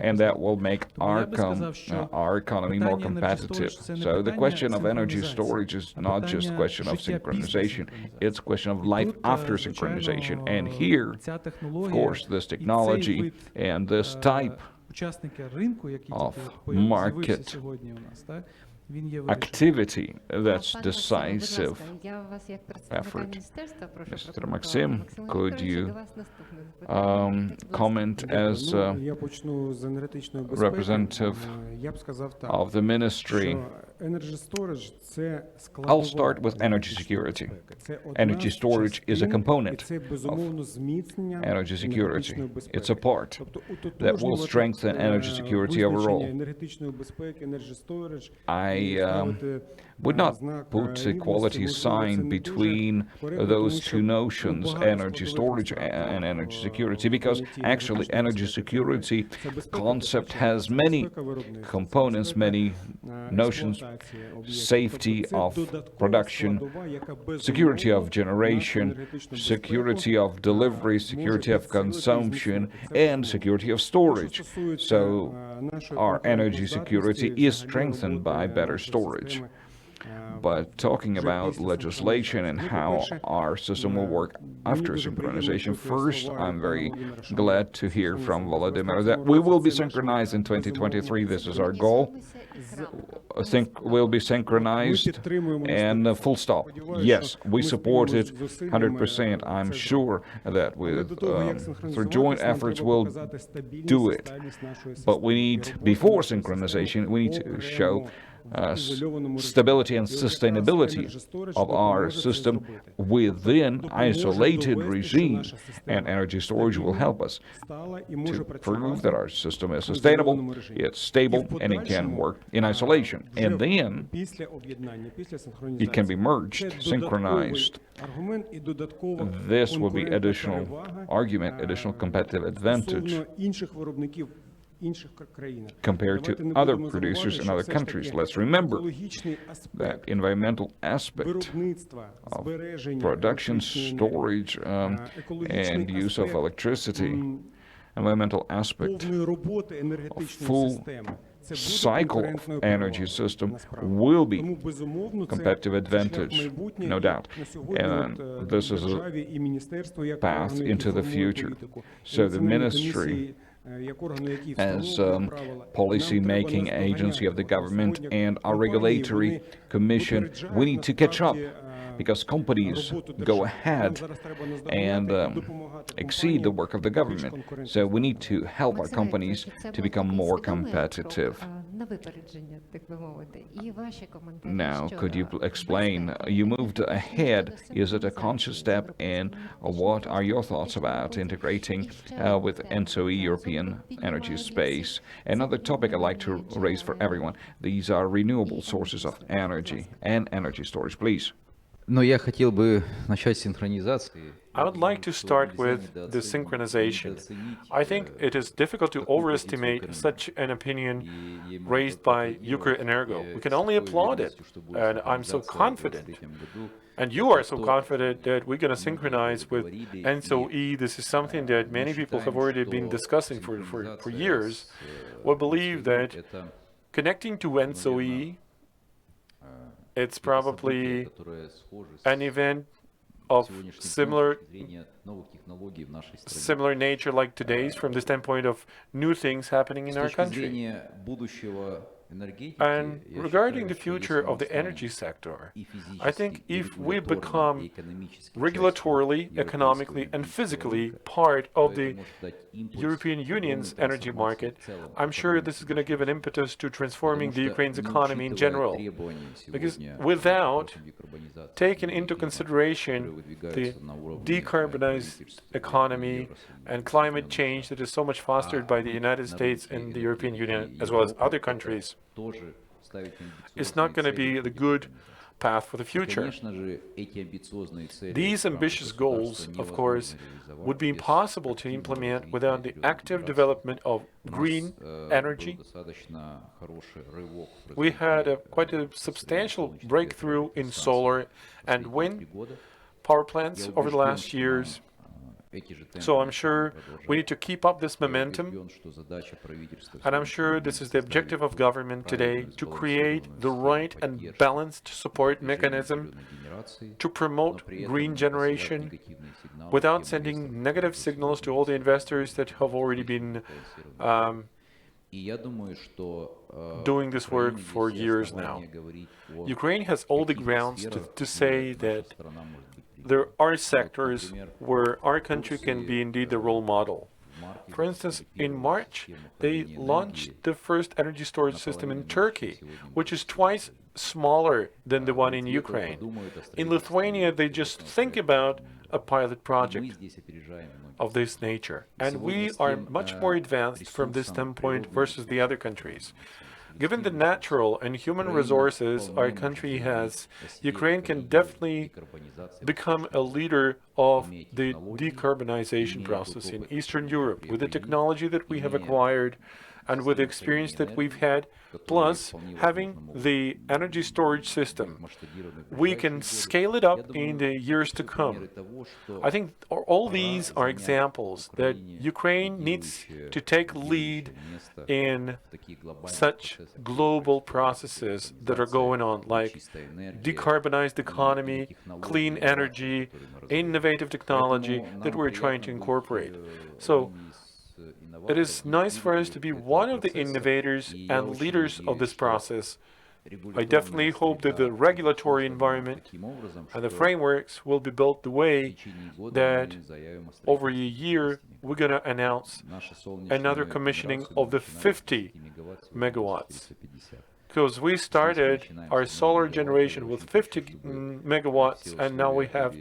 and that will make our economy more competitive. So the question of energy storage is not just a question of synchronization, it's a question of life after synchronization. And here, of course, this technology and this type of market activity, that's decisive effort. Mr. Maxim, could you comment as representative of the ministry? I'll start with energy security. Energy storage is a component of energy security. It's a part that will strengthen energy security overall. I would not put a quality sign between those two notions, energy storage and energy security, because actually energy security concept has many components, many notions: safety of production, security of generation, security of delivery, security of consumption, and security of storage. So our energy security is strengthened by better storage. But talking about legislation and how our system will work after synchronization, first, I'm very glad to hear from Volodymyr that we will be synchronized in 2023. This is our goal. I think we'll be synchronized and full stop. Yes, we support it 100%. I'm sure that with through joint efforts we'll do it. But we need, before synchronization, we need to show stability and sustainability of our system within isolated regimes, and energy storage will help us to prove that our system is sustainable, it's stable, and it can work in isolation. And then it can be merged, synchronized. This will be additional argument, additional competitive advantage. compared to other producers in other countries. Let's remember that environmental aspect of production, storage, and use of electricity, environmental aspect of full cycle of energy system will be competitive advantage, no doubt. And this is a path into the future. So the ministry, as policy-making agency of the government and our regulatory commission, we need to catch up, because companies go ahead and exceed the work of the government. So we need to help our companies to become more competitive. Now, could you explain, you moved ahead, is it a conscious step, and what are your thoughts about integrating with ENTSO-E, European energy space? Another topic I'd like to raise for everyone, these are renewable sources of energy and energy storage, please. I would like to start with the synchronization. I think it is difficult to overestimate such an opinion raised by Ukrenergo. We can only applaud it, and I'm so confident. And you are so confident that we're going to synchronize with ENTSO-E. This is something that many people have already been discussing for years. We believe that connecting to ENTSO-E, it's probably an event of similar nature like today's, from the standpoint of new things happening in our country. And regarding the future of the energy sector, I think if we become regulatorily, economically, and physically part of the European Union's energy market, I'm sure this is going to give an impetus to transforming the Ukraine's economy in general. Because without taking into consideration the decarbonized economy and climate change that is so much fostered by the United States and the European Union, as well as other countries, it's not going to be the good path for the future. These ambitious goals, of course, would be impossible to implement without the active development of green energy. We had quite a substantial breakthrough in solar and wind power plants over the last years. So I'm sure we need to keep up this momentum, and I'm sure this is the objective of government today, to create the right and balanced support mechanism to promote green generation without sending negative signals to all the investors that have already been doing this work for years now. Ukraine has all the grounds to say that there are sectors where our country can be indeed the role model. For instance, in March, they launched the first energy storage system in Turkey, which is twice smaller than the one in Ukraine. In Lithuania, they just think about a pilot project of this nature, and we are much more advanced from this standpoint versus the other countries. Given the natural and human resources our country has, Ukraine can definitely become a leader of the decarbonization process in Eastern Europe with the technology that we have acquired and with the experience that we've had, plus having the energy storage system. We can scale it up in the years to come. I think all these are examples that Ukraine needs to take lead in such global processes that are going on, like decarbonized economy, clean energy, innovative technology that we're trying to incorporate. So it is nice for us to be one of the innovators and leaders of this process. I definitely hope that the regulatory environment and the frameworks will be built the way that over a year we're going to announce another commissioning of the 50 megawatts. Because we started our solar generation with 50 megawatts, and now we have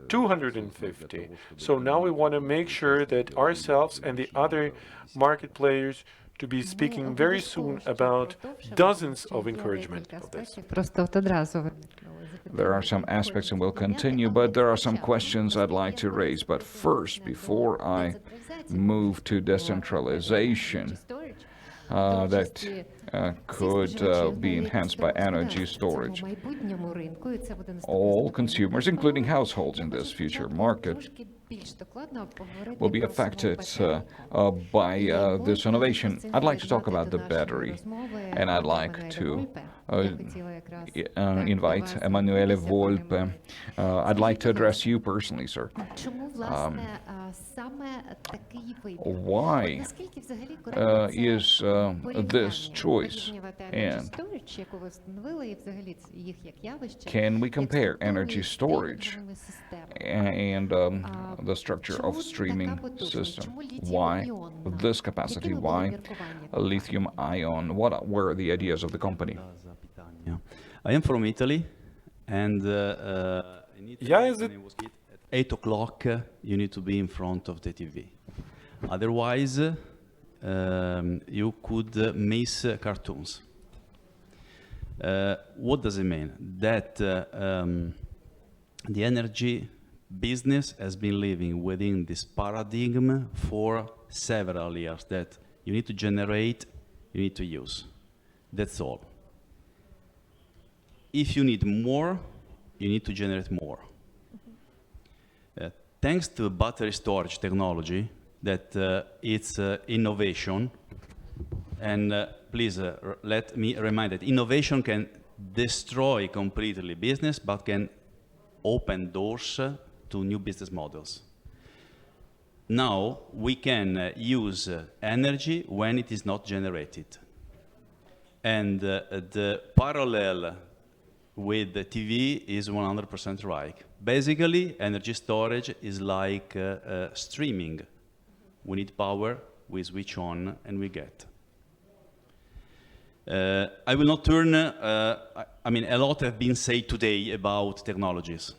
250. So now we want to make sure that ourselves and the other market players to be speaking very soon about dozens of encouragement of this. There are some aspects, and we'll continue, but there are some questions I'd like to raise. But first, before I move to decentralization, that could be enhanced by energy storage. All consumers, including households in this future market, will be affected by this innovation. I'd like to talk about the battery, and I'd like to invite Emanuele Volpe. I'd like to address you personally, sir. Why is this choice? And can we compare energy storage and the structure of streaming system? Why this capacity? Why lithium-ion? What were the ideas of the company? I am from Italy, and at 8 o'clock you need to be in front of the TV. Otherwise, you could miss cartoons. What does it mean? That the energy business has been living within this paradigm for several years, that you need to generate, you need to use. That's all. If you need more, you need to generate more. Thanks to battery storage technology, that it's innovation, and please let me remind that innovation can destroy completely business, but can open doors to new business models. Now we can use energy when it is not generated. And the parallel with the TV is 100% right. Basically, energy storage is like streaming. We need power, we switch on, and we get. I will not turn, I mean, a lot have been said today about technologies.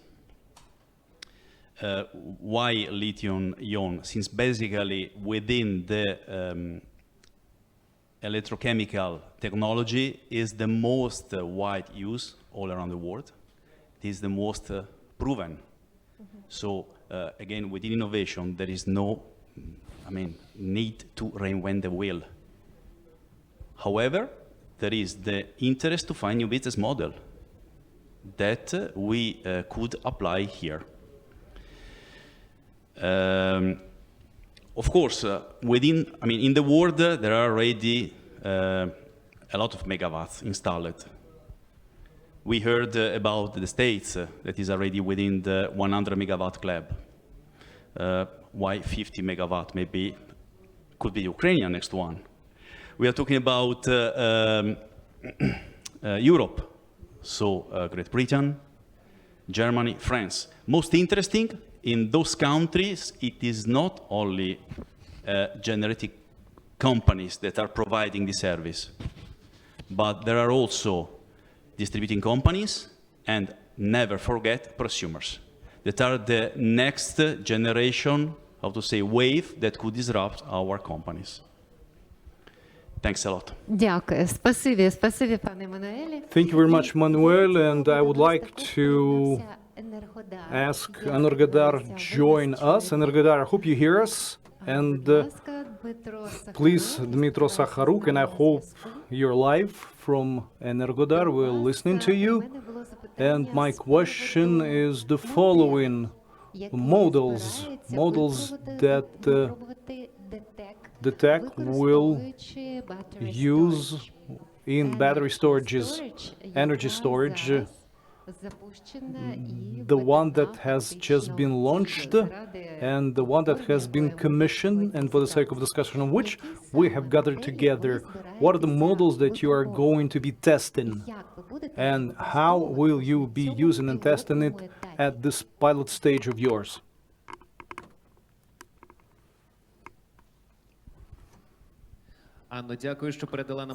Why lithium-ion? Since basically within the electrochemical technology is the most wide use all around the world. It is the most proven. So again, within innovation, there is no, need to reinvent the wheel. However, there is the interest to find new business model that we could apply here. Of course, in the world, there are already a lot of megawatts installed. We heard about the States that is already within the 100 megawatt club. Why 50 megawatt? Maybe could be Ukrainian next one. We are talking about Europe, so Great Britain, Germany, France. Most interesting, in those countries, it is not only generating companies that are providing the service, but there are also distributing companies, and never forget prosumers, that are the next generation, wave that could disrupt our companies. Thanks a lot. Дякую. Спасибі, пане Еммануелі. Thank you very much, Manuel, and I would like to ask Energodar join us. Energodar, I hope you hear us. And please, Dmitro Sakharuk, and I hope you're live from Energodar. We're listening to you. And my question is the following: models that DTEK will use in battery storages, energy storage, the one that has just been launched and the one that has been commissioned, and for the sake of discussion of which we have gathered together, what are the models that you are going to be testing, and how will you be using and testing it at this pilot stage of yours?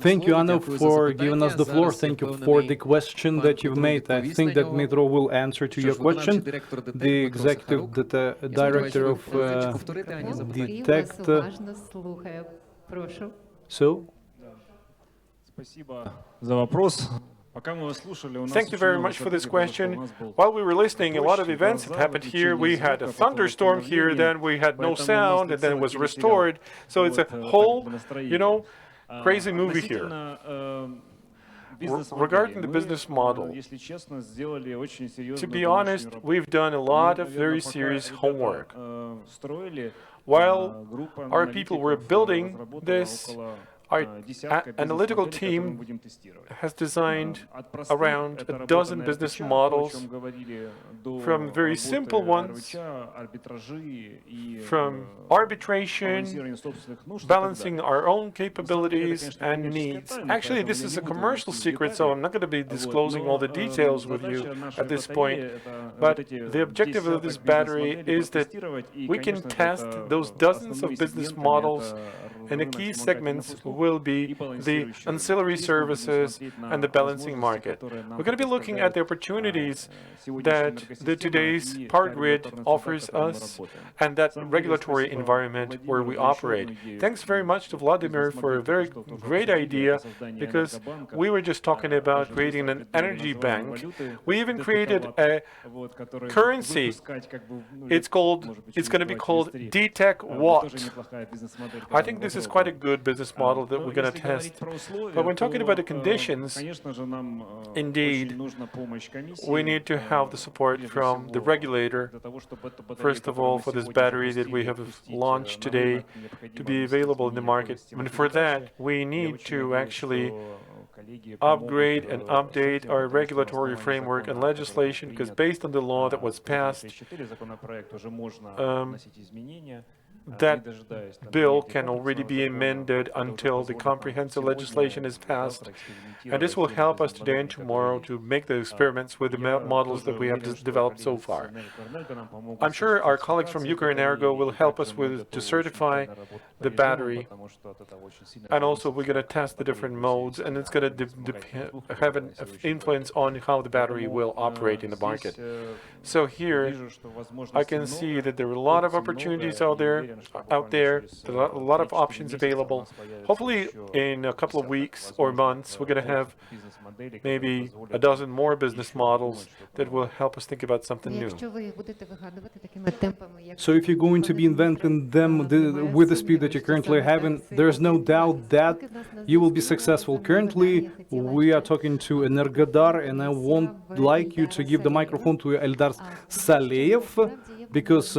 Thank you, Anna, for giving us the floor. Thank you for the question that you've made. I think that Dmitro will answer to your question. The executive director of DTEK. So. Thank you very much for this question. While we were listening, a lot of events have happened here. We had a thunderstorm here, then we had no sound, and then it was restored. So it's a whole, crazy movie here. Regarding the business model, to be honest, we've done a lot of very serious homework. While our people were building this, our analytical team has designed around a dozen business models, from very simple ones, from arbitration, balancing our own capabilities and needs. Actually, this is a commercial secret, so I'm not going to be disclosing all the details with you at this point. But the objective of this battery is that we can test those dozens of business models, and the key segments will be the ancillary services and the balancing market. We're going to be looking at the opportunities that the today's power grid offers us and that regulatory environment where we operate. Thanks very much to Vladimir for a very great idea, because we were just talking about creating an energy bank. We even created a currency. It's going to be called DTEK Watt. I think this is quite a good business model that we're going to test. But when talking about the conditions, indeed, we need to have the support from the regulator, first of all, for this battery that we have launched today to be available in the market. And for that, we need to actually upgrade and update our regulatory framework and legislation, because based on the law that was passed, that bill can already be amended until the comprehensive legislation is passed. And this will help us today and tomorrow to make the experiments with the models that we have developed so far. I'm sure our colleagues from Energo will help us to certify the battery. And also we're going to test the different modes, and it's going to have an influence on how the battery will operate in the market. So here I can see that there are a lot of opportunities out there. There are a lot of options available. Hopefully in a couple of weeks or months we're going to have maybe a dozen more business models that will help us think about something new. So if you're going to be inventing them with the speed that you're currently having, there's no doubt that you will be successful. Currently we are talking to Energodar, and I would like you to give the microphone to Eldar Saleyev, because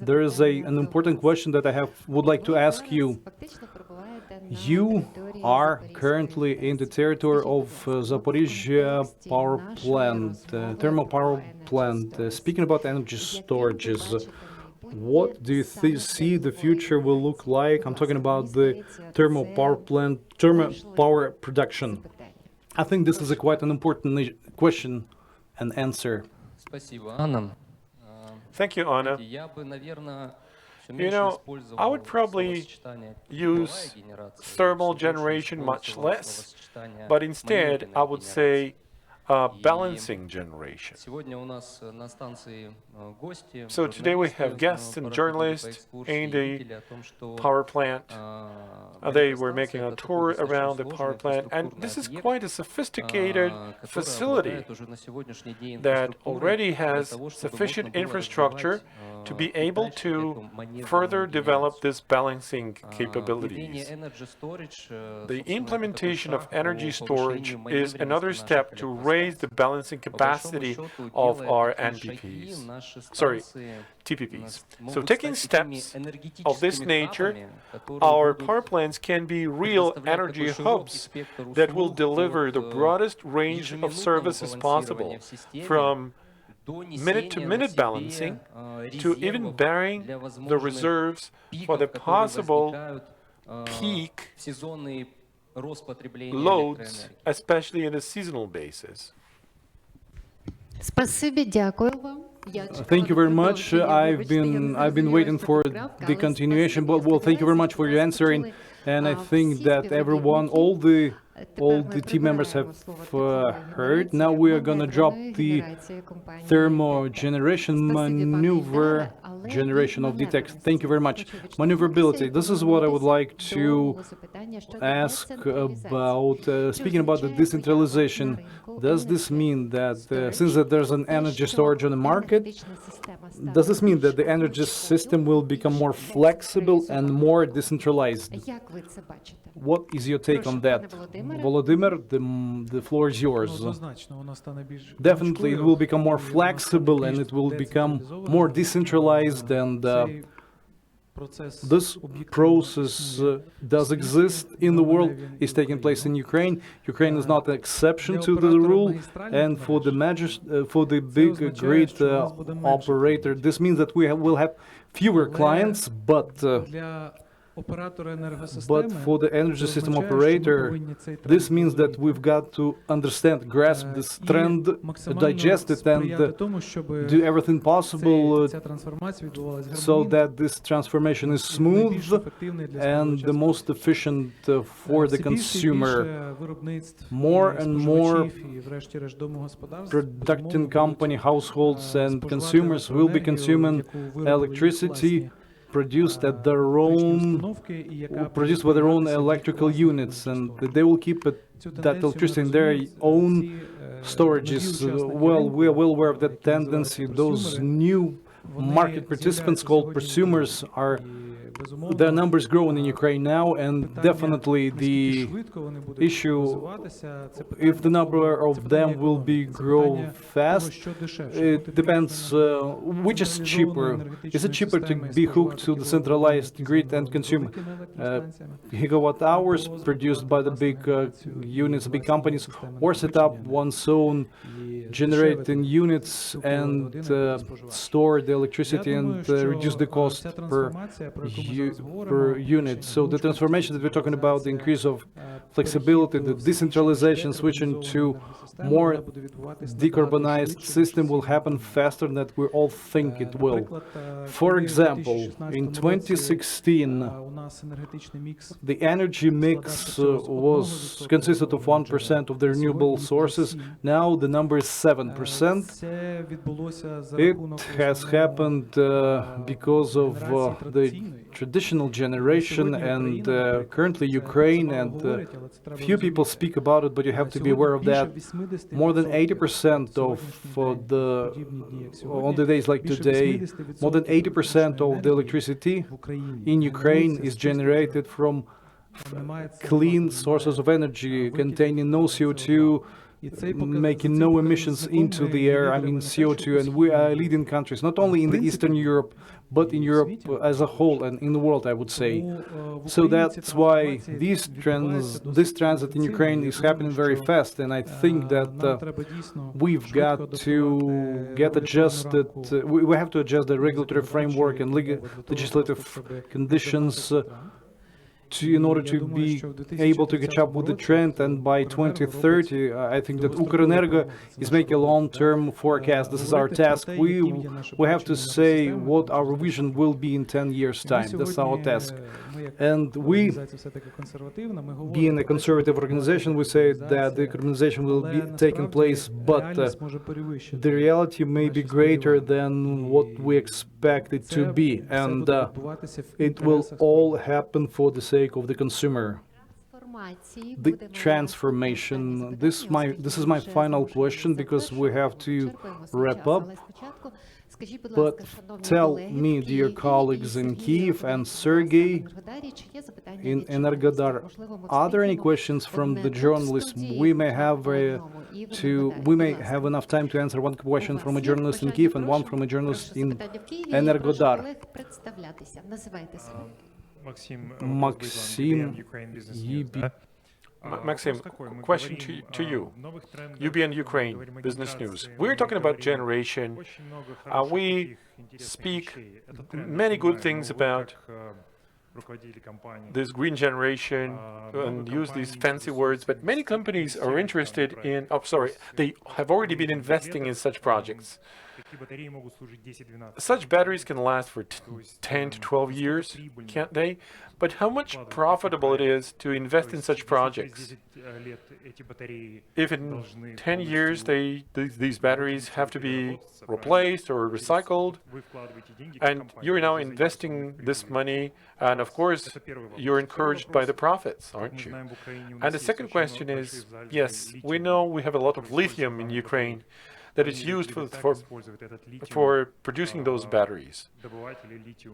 there is an important question that I would like to ask you. You are currently in the territory of Zaporizhzhya Power Plant, thermal power plant. Speaking about energy storages, what do you see the future will look like? I'm talking about the thermal power plant, thermal power production. I think this is quite an important question and answer. Thank you, Anna. You know, I would probably use thermal generation much less, but instead I would say balancing generation. So today we have guests and journalists in the power plant. They were making a tour around the power plant, and this is quite a sophisticated facility that already has sufficient infrastructure to be able to further develop this balancing capabilities. The implementation of energy storage is another step to raise the balancing capacity of our TPPs. So taking steps of this nature, our power plants can be real energy hubs that will deliver the broadest range of services possible, from minute-to-minute balancing to even bearing the reserves for the possible peak loads, especially on a seasonal basis. Thank you very much. I've been waiting for the continuation, but well, thank you very much for your answering. And I think that everyone, all the team members have heard. Now we are going to drop the thermo generation maneuver generation of DTEK. Thank you very much. Maneuverability. This is what I would like to ask about. Speaking about the decentralization, Does this mean that since there's an energy storage on the market, does this mean that the energy system will become more flexible and more decentralized? What is your take on that? Volodymyr, the floor is yours. Definitely it will become more flexible and it will become more decentralized, and this process does exist in the world, is taking place in Ukraine. Ukraine is not an exception to the rule, and for the big grid operator, this means that we will have fewer clients, but for the energy system operator, this means that we've got to understand, grasp this trend, digest it, and do everything possible so that this transformation is smooth and the most efficient for the consumer. More and more production company, households and consumers will be consuming electricity produced by their own electrical units, and they will keep that electricity in their own storages. Well, we are well aware of that tendency. Those new market participants called prosumers their numbers growing in Ukraine now, and definitely the issue, if the number of them will grow fast, it depends which is cheaper. Is it cheaper to be hooked to the centralized grid and consume gigawatt hours produced by the big units, big companies, or set up one's own generating units and store the electricity and reduce the cost per unit? So the transformation that we're talking about, the increase of flexibility, the decentralization, switching to more decarbonized system will happen faster than we all think it will. For example, in 2016, the energy mix consisted of 1% of the renewable sources. Now the number is 7%. It has happened because of the traditional generation, and currently Ukraine, and few people speak about it, but you have to be aware of that. More than 80% of on the days like today, more than 80% of the electricity in Ukraine is generated from clean sources of energy containing no CO2, making no emissions into the air, I mean CO2, and we are leading countries, not only in the Eastern Europe, but in Europe as a whole and in the world, I would say. So that's why this transit in Ukraine is happening very fast, and I think that we've got to get adjusted, we have to adjust the regulatory framework and legislative conditions in order to be able to catch up with the trend. And by 2030, I think that Ukrenergo is making a long-term forecast. This is our task. We have to say what our vision will be in 10 years' time. That's our task. And we, being a conservative organization, we say that the decarbonization will be taking place, but the reality may be greater than what we expect it to be, and it will all happen for the sake of the consumer. The transformation. This is my final question, because we have to wrap up. But tell me, dear colleagues in Kyiv and Sergey in Energodar, are there any questions from the journalists? We may have enough time to answer one question from a journalist in Kyiv and one from a journalist in Energodar. Maxim, Maxim, question to you. UBN Ukraine Business News. We're talking about generation. We speak many good things about this green generation and use these fancy words, but many companies are interested in, they have already been investing in such projects. Such batteries can last for 10 to 12 years, can't they? But how much profitable it is to invest in such projects? If in 10 years these batteries have to be replaced or recycled, and you're now investing this money, and of course you're encouraged by the profits, aren't you? And the second question is, yes, we know we have a lot of lithium in Ukraine that is used for producing those batteries.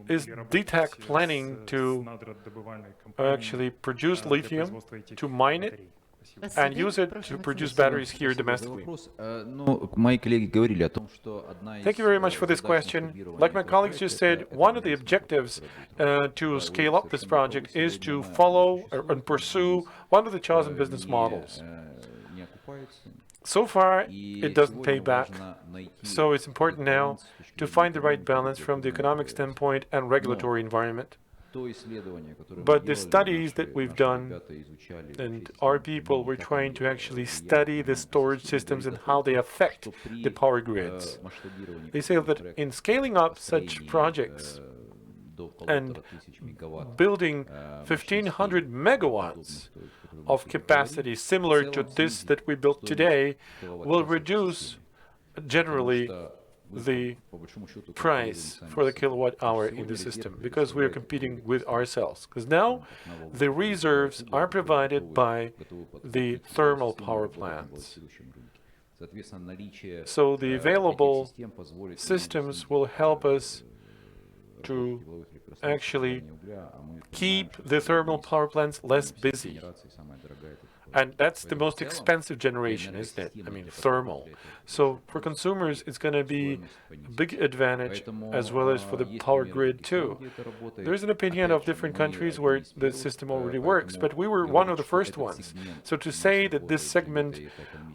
Is DTEK planning to actually produce lithium, to mine it, and use it to produce batteries here domestically? Thank you very much for this question. Like my colleagues just said, one of the objectives to scale up this project is to follow and pursue one of the chosen business models. So far, it doesn't pay back, so it's important now to find the right balance from the economic standpoint and regulatory environment. But the studies that we've done, and our people were trying to actually study the storage systems and how they affect the power grids. They say that in scaling up such projects and building 1,500 megawatts of capacity similar to this that we built today will reduce generally the price for the kilowatt hour in the system, because we are competing with ourselves. Because now the reserves are provided by the thermal power plants. So the available systems will help us to actually keep the thermal power plants less busy. And that's the most expensive generation, isn't it? I mean, thermal. So for consumers, it's going to be a big advantage, as well as for the power grid too. There's an opinion of different countries where the system already works, but we were one of the first ones. So to say that this segment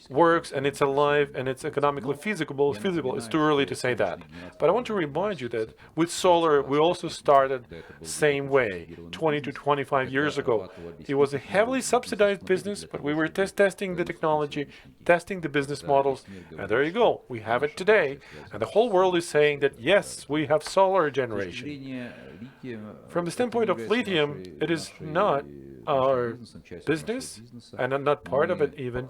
works and it's alive and it's economically feasible, it's too early to say that. But I want to remind you that with solar, we also started same way, 20 to 25 years ago. It was a heavily subsidized business, but we were testing the technology, testing the business models, and there you go, we have it today. And the whole world is saying that, yes, we have solar generation. From the standpoint of lithium, it is not our business, and not part of it even.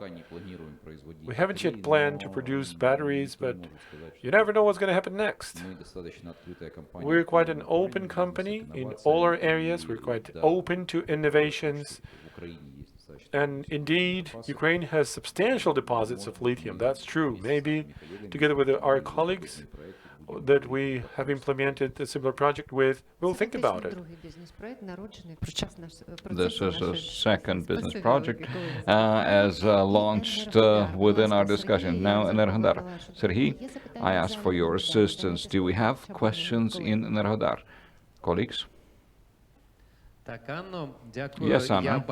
We haven't yet planned to produce batteries, but you never know what's going to happen next. We're quite an open company in all our areas. We're quite open to innovations. And indeed, Ukraine has substantial deposits of lithium. That's true. Maybe together with our colleagues that we have implemented a similar project with, we'll think about it. This is a second business project as launched within our discussion. Now, Energodar. Serhiy, I ask for your assistance. Do we have questions in Energodar? Colleagues? Yes, Anna.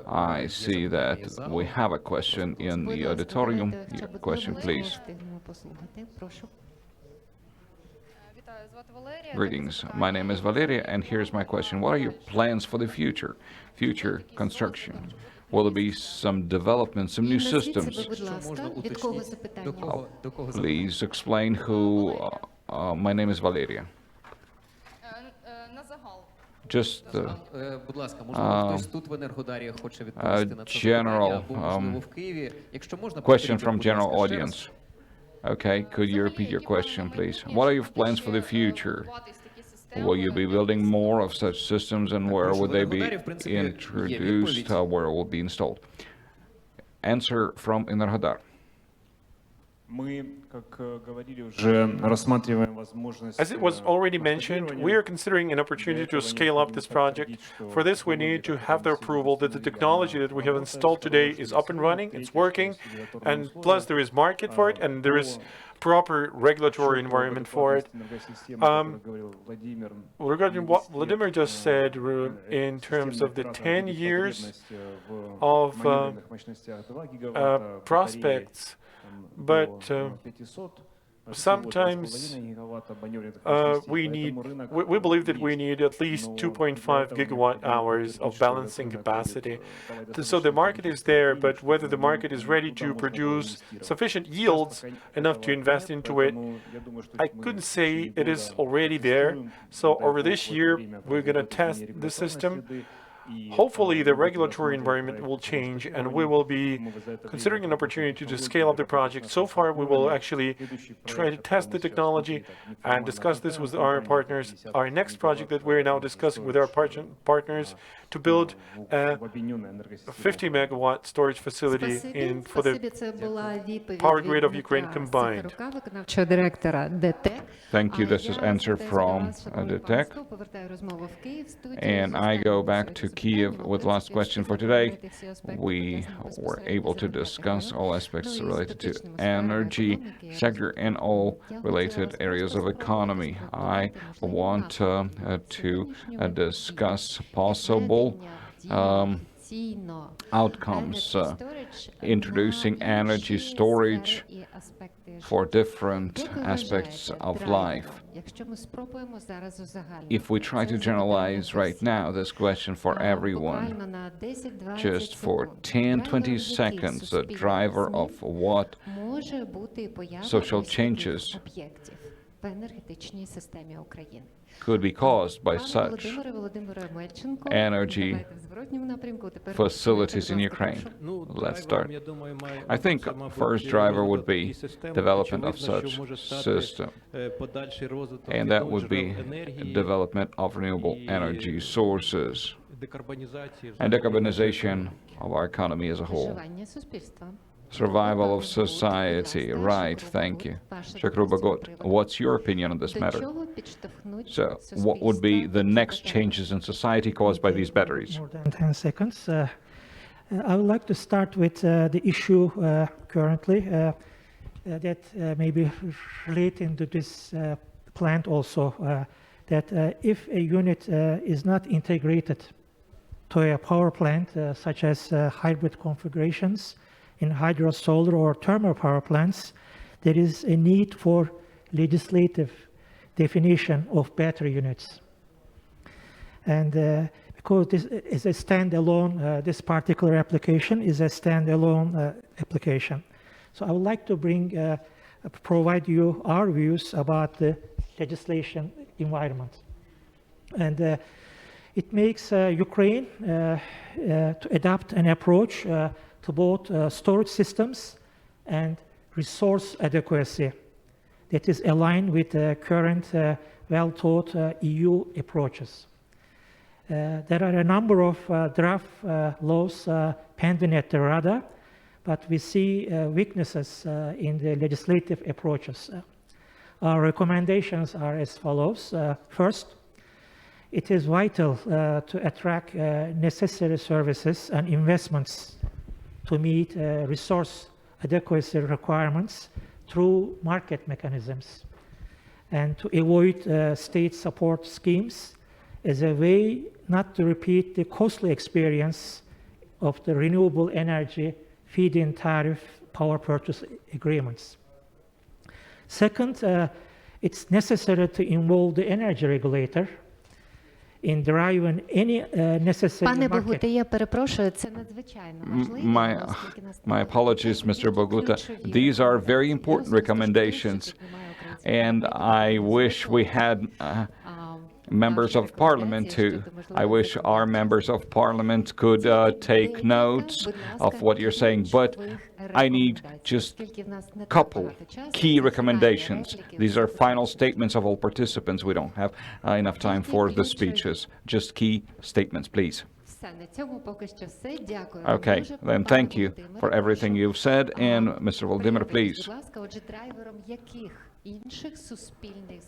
I see that we have a question in the auditorium. Your question, please. Greetings. My name is Valeria, and here's my question. What are your plans for the future construction? Will there be some development, some new systems? Please explain who. My name is Valeria. Just a general question from general audience. Okay, could you repeat your question, please? What are your plans for the future? Will you be building more of such systems, and where would they be introduced? Where will be installed? Answer from Energodar. As it was already mentioned, we are considering an opportunity to scale up this project. For this, we need to have the approval that the technology that we have installed today is up and running, it's working, and plus there is market for it, and there is proper regulatory environment for it. Regarding what Vladimir just said in terms of the 10 years of prospects, but sometimes we believe that we need at least 2.5 gigawatt hours of balancing capacity. So the market is there, but whether the market is ready to produce sufficient yields enough to invest into it, I couldn't say it is already there. So over this year, we're going to test the system. Hopefully, the regulatory environment will change, and we will be considering an opportunity to scale up the project. So far, we will actually try to test the technology and discuss this with our partners. Our next project that we're now discussing with our partners to build a 50 megawatt storage facility for the power grid of Ukraine combined. Thank you. This is answer from DTEK. And I go back to Kiev with last question for today. We were able to discuss all aspects related to energy sector and all related areas of economy. I want to discuss possible outcomes, introducing energy storage for different aspects of life. If we try to generalize right now this question for everyone, just for 10-20 seconds, the driver of what social changes could be caused by such energy facilities in Ukraine. Let's start. I think first driver would be development of such system, and that would be development of renewable energy sources and decarbonization of our economy as a whole. Survival of society, right, thank you. Shakrubagot, what's your opinion on this matter? So, what would be the next changes in society caused by these batteries? More than 10 seconds. I would like to start with the issue currently that may be relating to this plant also, that if a unit is not integrated to a power plant, such as hybrid configurations, in hydro, solar, or thermal power plants, there is a need for legislative definition of battery units. And because this is a standalone, this particular application is a standalone application. So I would like to provide you our views about the legislation environment. And it makes Ukraine to adopt an approach to both storage systems and resource adequacy that is aligned with the current well-thought EU approaches. There are a number of draft laws pending at the Rada, but we see weaknesses in the legislative approaches. Our recommendations are as follows. First, it is vital to attract necessary services and investments to meet resource adequacy requirements through market mechanisms, and to avoid state support schemes as a way not to repeat the costly experience of the renewable energy feed-in tariff power purchase agreements. Second, it's necessary to involve the energy regulator in deriving any necessary market. My apologies, Mr. Boguta. These are very important recommendations, and I wish we had members of parliament too. I wish our members of parliament could take notes of what you're saying, but I need just a couple key recommendations. These are final statements of all participants. We don't have enough time for the speeches. Just key statements, please. Okay, then thank you for everything you've said. And Mr. Volodymyr, please.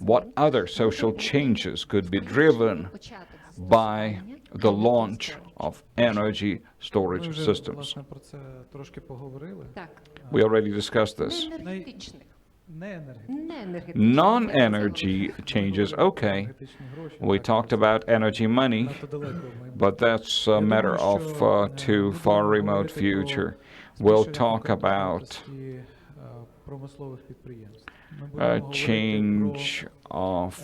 What other social changes could be driven by the launch of energy storage systems? We already discussed this. Non-energy changes, okay. We talked about energy money, but that's a matter of too far remote future. We'll talk about change of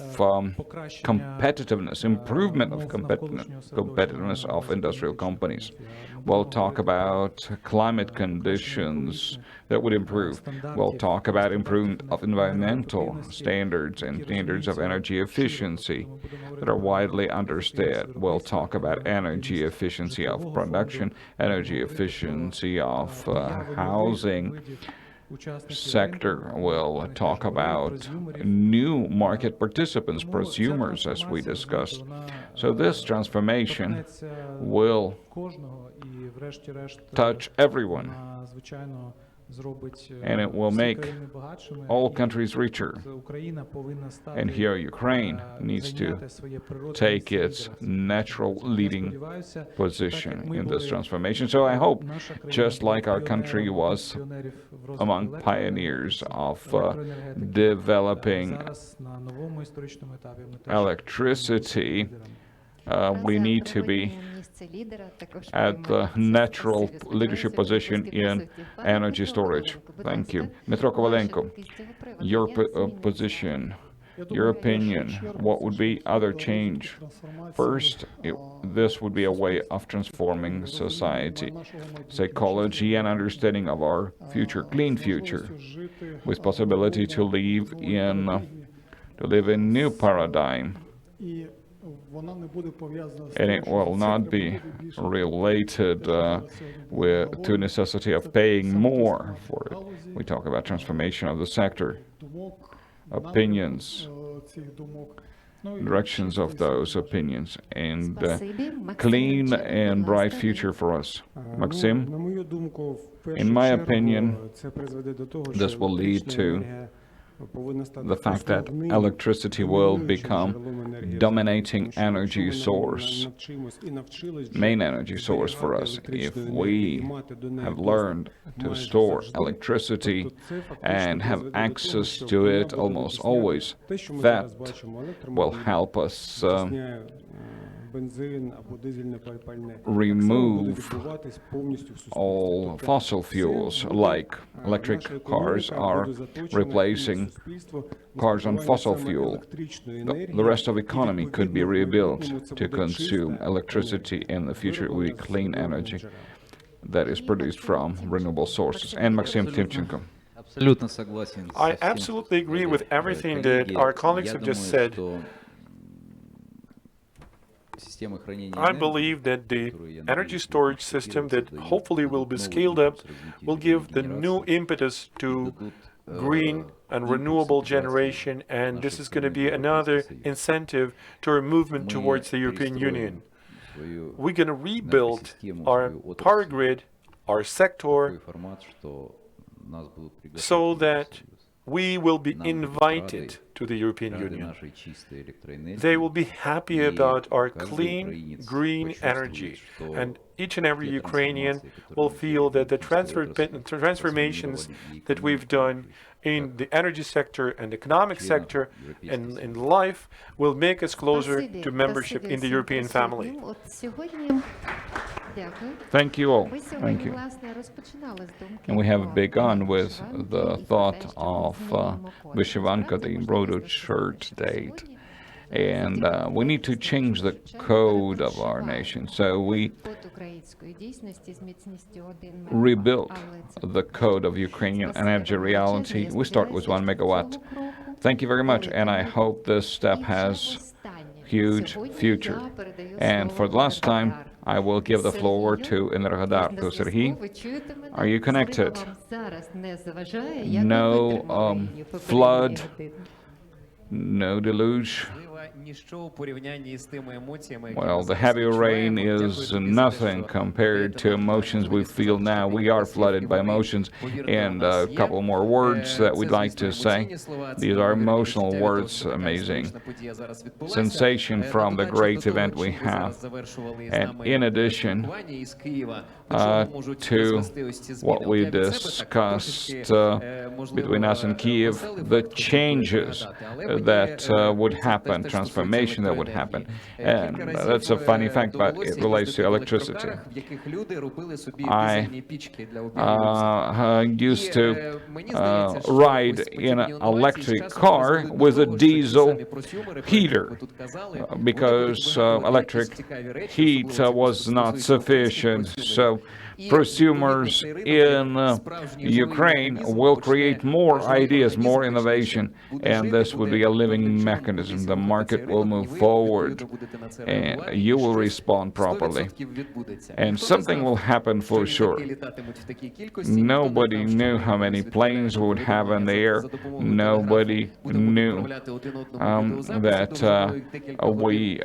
competitiveness, improvement of competitiveness of industrial companies. We'll talk about climate conditions that would improve. We'll talk about improvement of environmental standards and standards of energy efficiency that are widely understood. We'll talk about energy efficiency of production, energy efficiency of housing sector. We'll talk about new market participants, prosumers, as we discussed. So this transformation will touch everyone, and it will make all countries richer. And here Ukraine needs to take its natural leading position in this transformation. So I hope, just like our country was among pioneers of developing electricity, we need to be at the natural leadership position in energy storage. Thank you. Dmytro Kovalenko, your position, your opinion, what would be other change? First, this would be a way of transforming society, psychology and understanding of our future, clean future, with possibility to live in new paradigm. And it will not be related to necessity of paying more for it. We talk about transformation of the sector, opinions, directions of those opinions, and clean and bright future for us. Maxim, in my opinion, this will lead to the fact that electricity will become dominating energy source, main energy source for us. If we have learned to store electricity and have access to it almost always, that will help us remove all fossil fuels, like electric cars are replacing cars on fossil fuel. The rest of economy could be rebuilt to consume electricity in the future with clean energy that is produced from renewable sources. And Maxim Timchenko. I absolutely agree with everything that our colleagues have just said. I believe that the energy storage system that hopefully will be scaled up will give the new impetus to green and renewable generation, and this is going to be another incentive to our movement towards the European Union. We're going to rebuild our power grid, our sector, so that we will be invited to the European Union. They will be happy about our clean, green energy, and each and every Ukrainian will feel that the transformations that we've done in the energy sector and economic sector and in life will make us closer to membership in the European family. Thank you all. Thank you. And we have begun with the thought of Vyshyvanka, the embroidered shirt date. And we need to change the code of our nation. So we rebuilt the code of Ukrainian energy reality. We start with 1 megawatt. Thank you very much. And I hope this step has huge future. And for the last time, I will give the floor to Energodar, to Serhiy. Are you connected? No flood, no deluge. Well, the heavy rain is nothing compared to emotions we feel now. We are flooded by emotions. And a couple more words that we'd like to say. These are emotional words, amazing sensation from the great event we have. And in addition, to what we discussed between us and Kiev, the changes that would happen, transformation that would happen. And that's a funny fact, but it relates to electricity. I used to ride in an electric car with a diesel heater because electric heat was not sufficient. So prosumers in Ukraine will create more ideas, more innovation, and this would be a living mechanism. The market will move forward, and you will respond properly. And something will happen for sure. Nobody knew how many planes we would have in the air. Nobody knew that we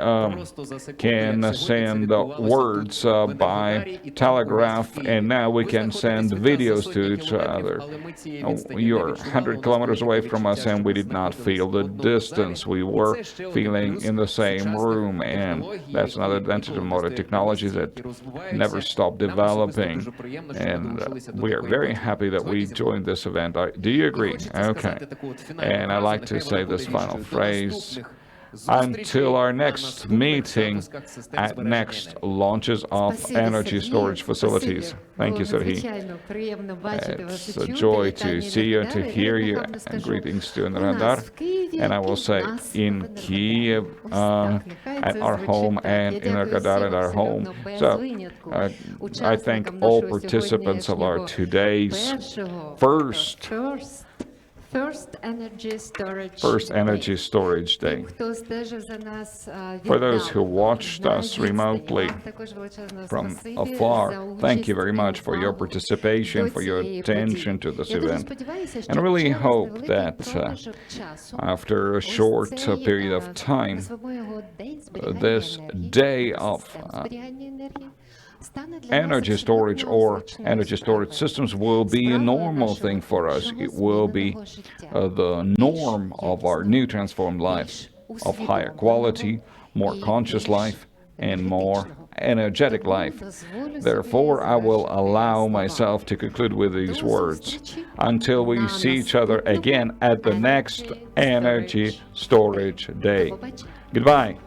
can send words by telegraph, and now we can send videos to each other. You're 100 kilometers away from us, and we did not feel the distance. We were feeling in the same room, and that's another advantage of modern technology that never stopped developing. And we are very happy that we joined this event. Do you agree? Okay. And I like to say this final phrase. Until our next meeting at next launches of energy storage facilities. Thank you, Serhiy. It's a joy to see you, to hear you, and greetings to Energodar. And I will say, in Kiev, at our home, and in Energodar at our home. So I thank all participants of our today's first Energy Storage Day. For those who watched us remotely from afar, thank you very much for your participation, for your attention to this event. And I really hope that after a short period of time, this day of energy storage or energy storage systems will be a normal thing for us. It will be the norm of our new transformed life, of higher quality, more conscious life, and more energetic life. Therefore, I will allow myself to conclude with these words. Until we see each other again at the next Energy Storage Day. Goodbye.